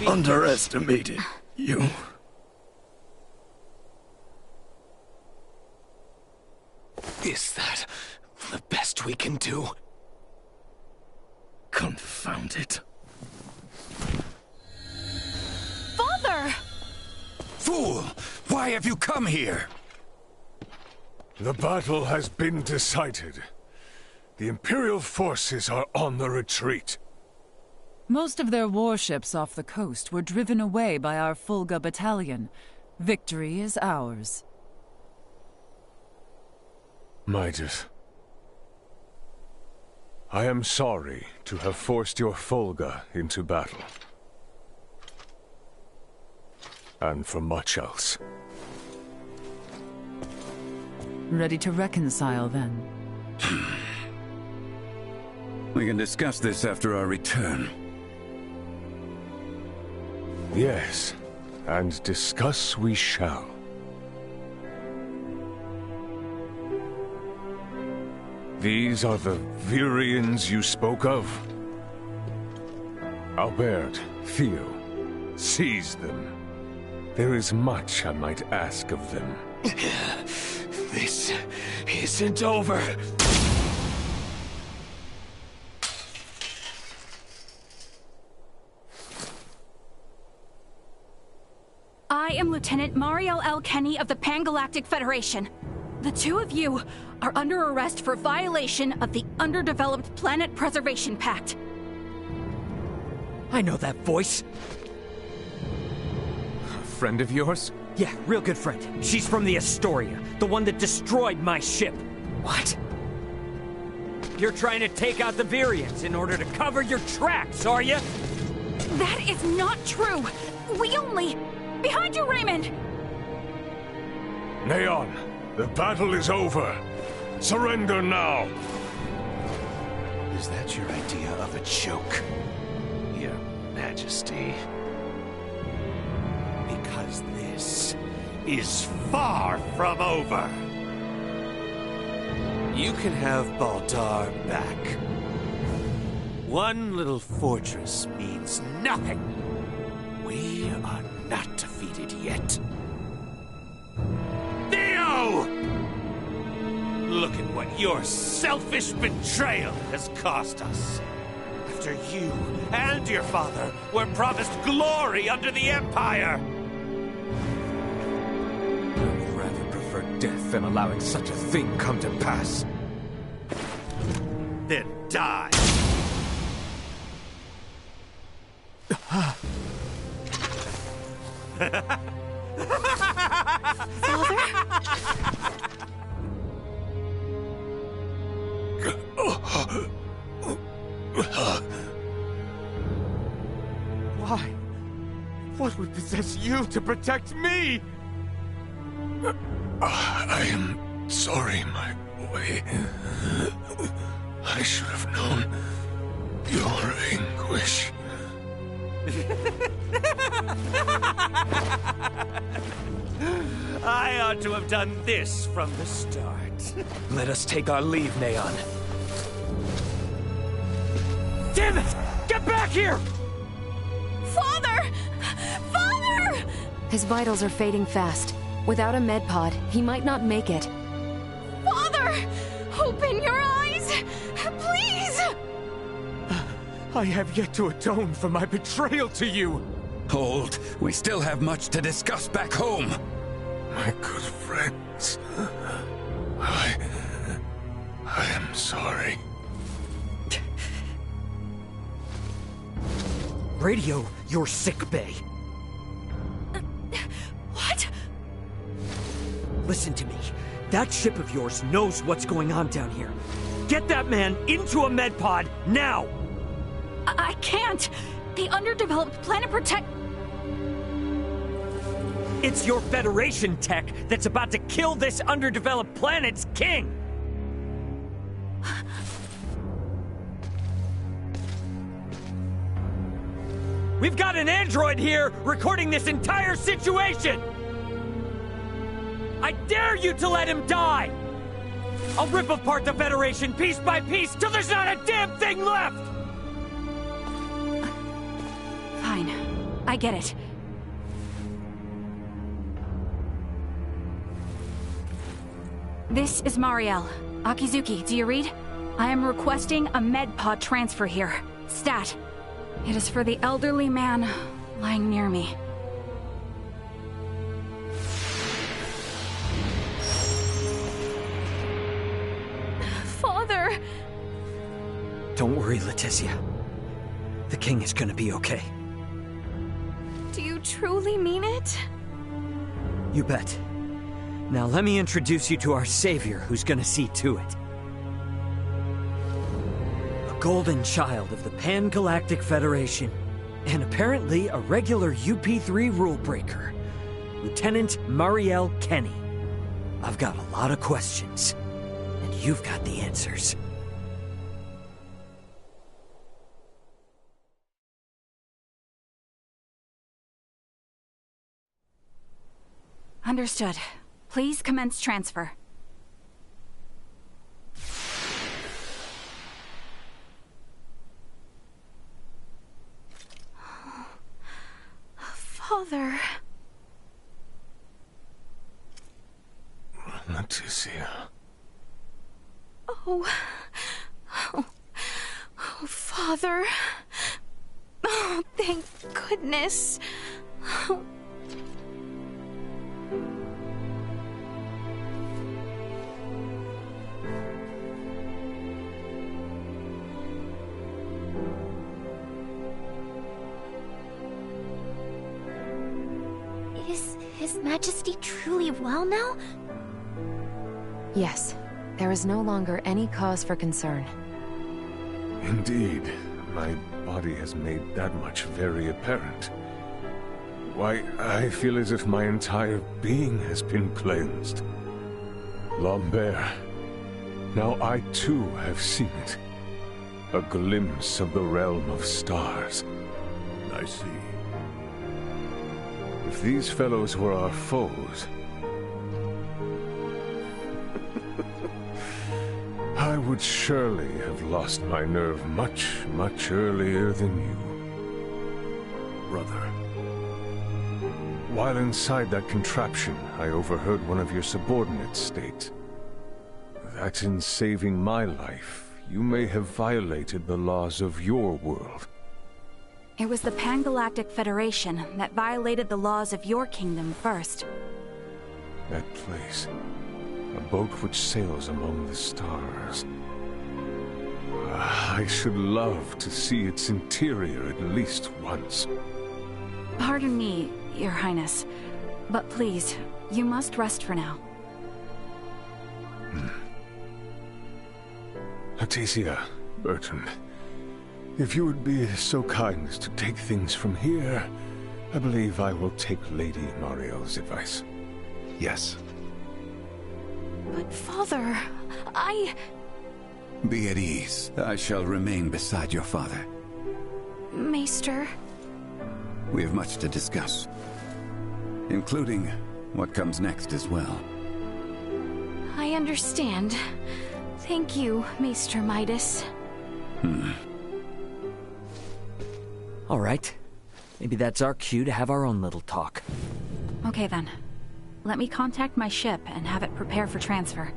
Underestimated you. Is that the best we can do? Confound it. Father! Fool! Why have you come here? The battle has been decided. The Imperial forces are on the retreat. Most of their warships off the coast were driven away by our Fulga battalion. Victory is ours. Midas, I am sorry to have forced your Fulga into battle. And for much else. Ready to reconcile, then? We can discuss this after our return. Yes, and discuss we shall. These are the Virians you spoke of? Albert, Theo, seize them. There is much I might ask of them. This isn't over. I am Lieutenant Mariel L. Kenny of the Pan-Galactic Federation. The two of you are under arrest for violation of the Underdeveloped Planet Preservation Pact. I know that voice. A friend of yours? Yeah, real good friend. She's from the Astoria, the one that destroyed my ship. What? You're trying to take out the Virians in order to cover your tracks, are you? That is not true. We only... Behind you, Raymond! Neon, the battle is over. Surrender now. Is that your idea of a joke, Your Majesty? Because this is far from over. You can have Baldar back. One little fortress means nothing. We are not defeated yet. Theo! Look at what your selfish betrayal has cost us. After you and your father were promised glory under the Empire. I'd rather prefer death than allowing such a thing come to pass. Then die. Father? Why? What would possess you to protect me? I am sorry, my boy. I should have known your anguish. I ought to have done this from the start. Let us take our leave, Neon. Damn it! Get back here! Father! Father! His vitals are fading fast. Without a med pod, he might not make it. Father! Open your eyes! Please! I have yet to atone for my betrayal to you. Hold. We still have much to discuss back home. My good friends, I am sorry. Radio your sick bay. What? Listen to me. That ship of yours knows what's going on down here. Get that man into a med pod now! I can't. The Underdeveloped Planet Protect... It's your Federation tech that's about to kill this underdeveloped planet's king! We've got an android here recording this entire situation! I dare you to let him die! I'll rip apart the Federation piece by piece till there's not a damn thing left! I get it. This is Marielle. Akizuki, do you read? I am requesting a medpod transfer here. Stat. It is for the elderly man lying near me. Father! Don't worry, Laeticia. The king is gonna be okay. Do you truly mean it? You bet. Now let me introduce you to our savior, who's gonna see to it. A golden child of the Pan-Galactic Federation, and apparently a regular UP3 rule breaker, Lieutenant Marielle Kenny. I've got a lot of questions, and you've got the answers. Understood. Please commence transfer. Father... Laeticia. Oh, Father. Oh, thank goodness. Is His Majesty truly well now? Yes. There is no longer any cause for concern. Indeed. My body has made that much very apparent. Why, I feel as if my entire being has been cleansed. Lambert, now I too have seen it. A glimpse of the realm of stars. I see. If these fellows were our foes, I would surely have lost my nerve much, much earlier than you. Brother. While inside that contraption, I overheard one of your subordinates state that in saving my life, you may have violated the laws of your world. It was the Pan-Galactic Federation that violated the laws of your kingdom first. That place. A boat which sails among the stars. I should love to see its interior at least once. Pardon me, Your Highness, but please, you must rest for now. Laeticia, Bertrand, if you would be so kind as to take things from here, I believe I will take Lady Marielle's advice. Yes. But Father, Be at ease. I shall remain beside your father. Maester... We have much to discuss, including what comes next as well. I understand. Thank you, Maester Midas. All right. Maybe that's our cue to have our own little talk. Okay then. Let me contact my ship and have it prepare for transfer.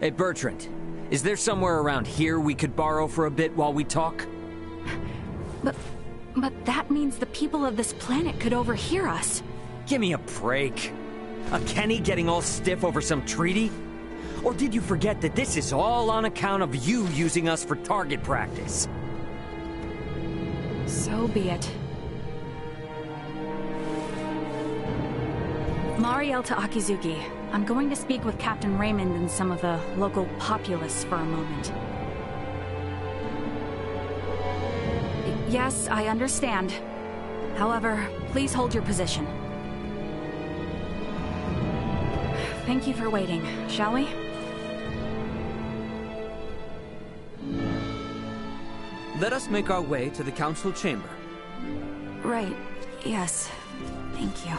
Hey, Bertrand. Is there somewhere around here we could borrow for a bit while we talk? But that means the people of this planet could overhear us. Give me a break. A Kenny getting all stiff over some treaty? Or did you forget that this is all on account of you using us for target practice? So be it. Marielle to Akizuki. I'm going to speak with Captain Raymond and some of the local populace for a moment. Yes, I understand. However, please hold your position. Thank you for waiting, shall we? Let us make our way to the council chamber. Right, yes. Thank you.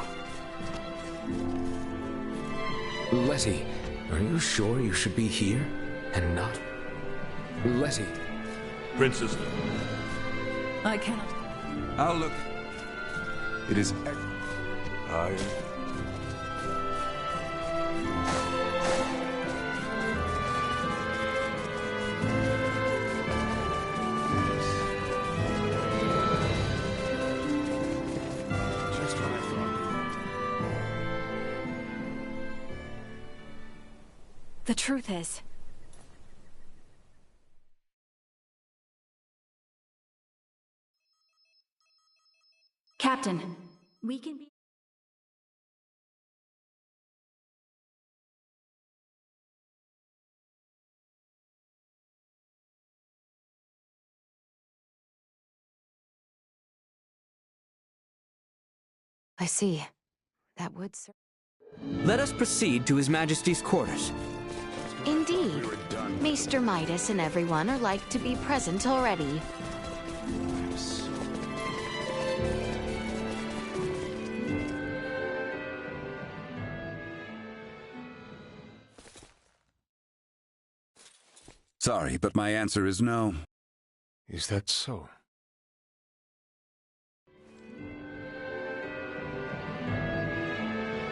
Letty, are you sure you should be here and not? Letty. Princess. I cannot. I'll look. It is... I... Just what I thought. The truth is... Captain, we can be... I see. That would serve. Let us proceed to His Majesty's quarters. Indeed. Maester Midas and everyone are like to be present already. Sorry, but my answer is no. Is that so?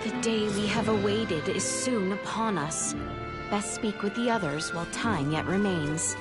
The day we have awaited is soon upon us. Best speak with the others while time yet remains.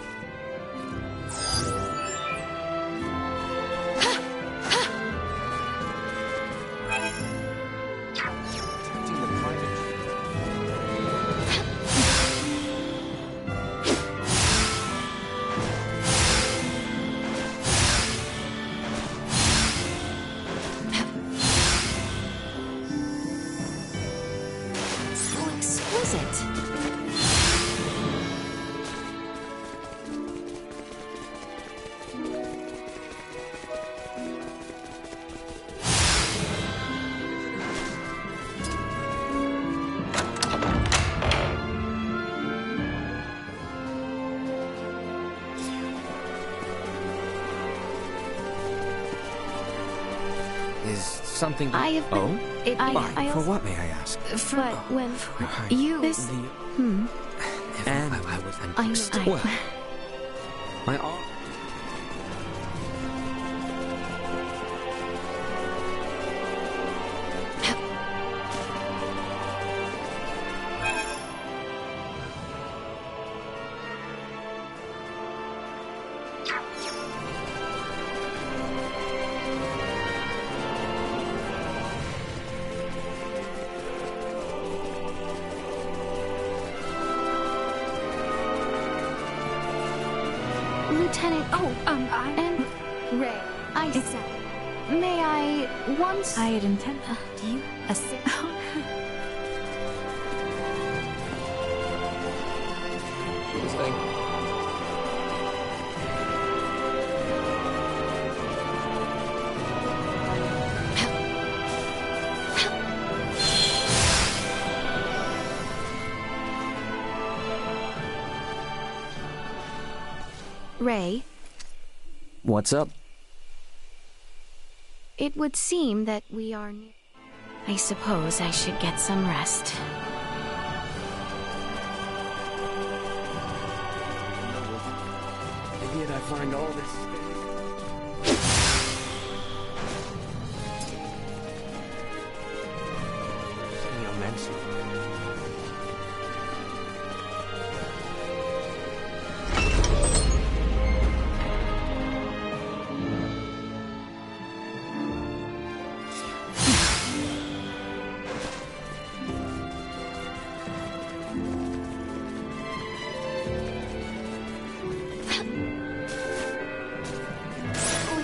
Something. I have been. Why? For what, may I ask? But when you this. And I know. Well, my all. Lieutenant. And Ray. May I once? I had intended. Do you assist? This thing. Ray, What's up? it would seem that we are near. I suppose I should get some rest. And yet I find all this.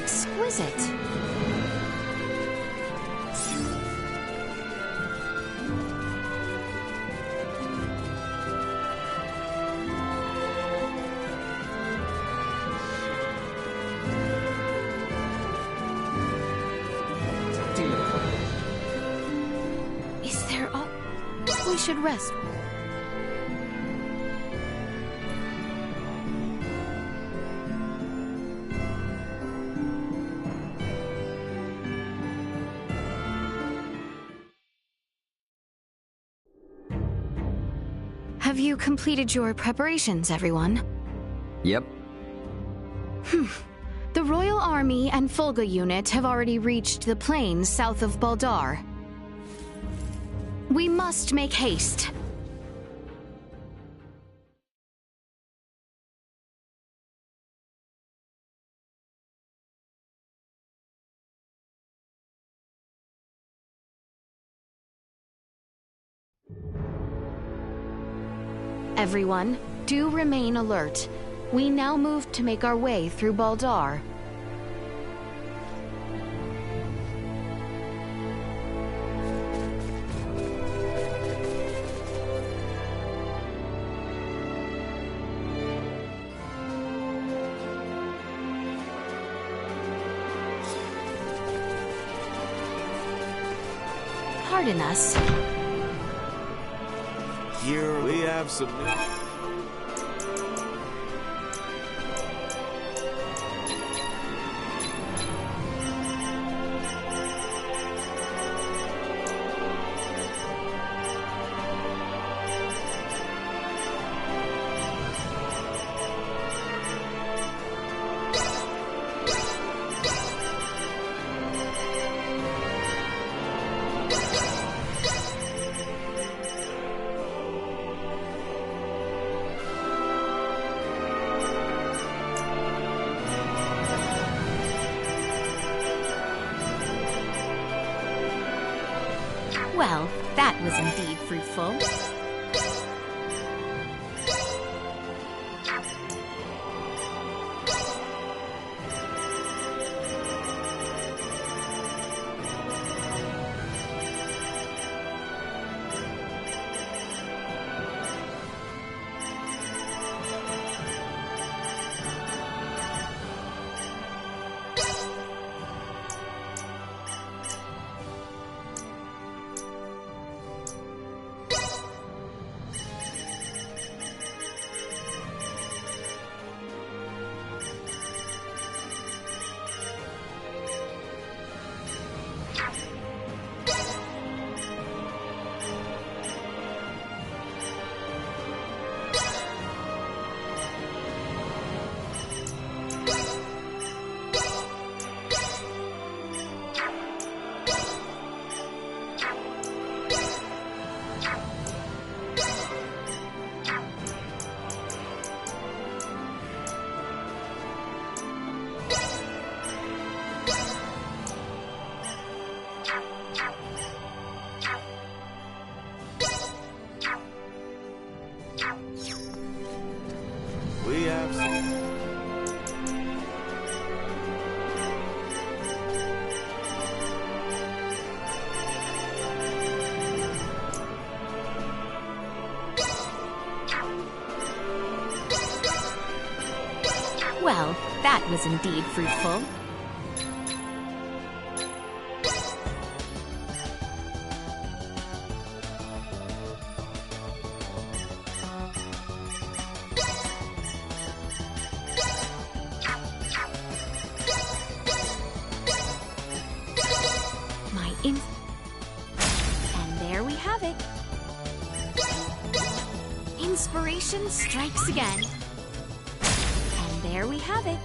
Exquisite. Is there all... We should rest. Have you completed your preparations, everyone? Yep. The Royal Army and Fulga unit have already reached the plains south of Baldar. We must make haste. Everyone, do remain alert. We now move to make our way through Baldar. Pardon us. Here we have some... Well, that was indeed fruitful. We have some... Well, that was indeed fruitful. And there we have it. Inspiration strikes again. And there we have it.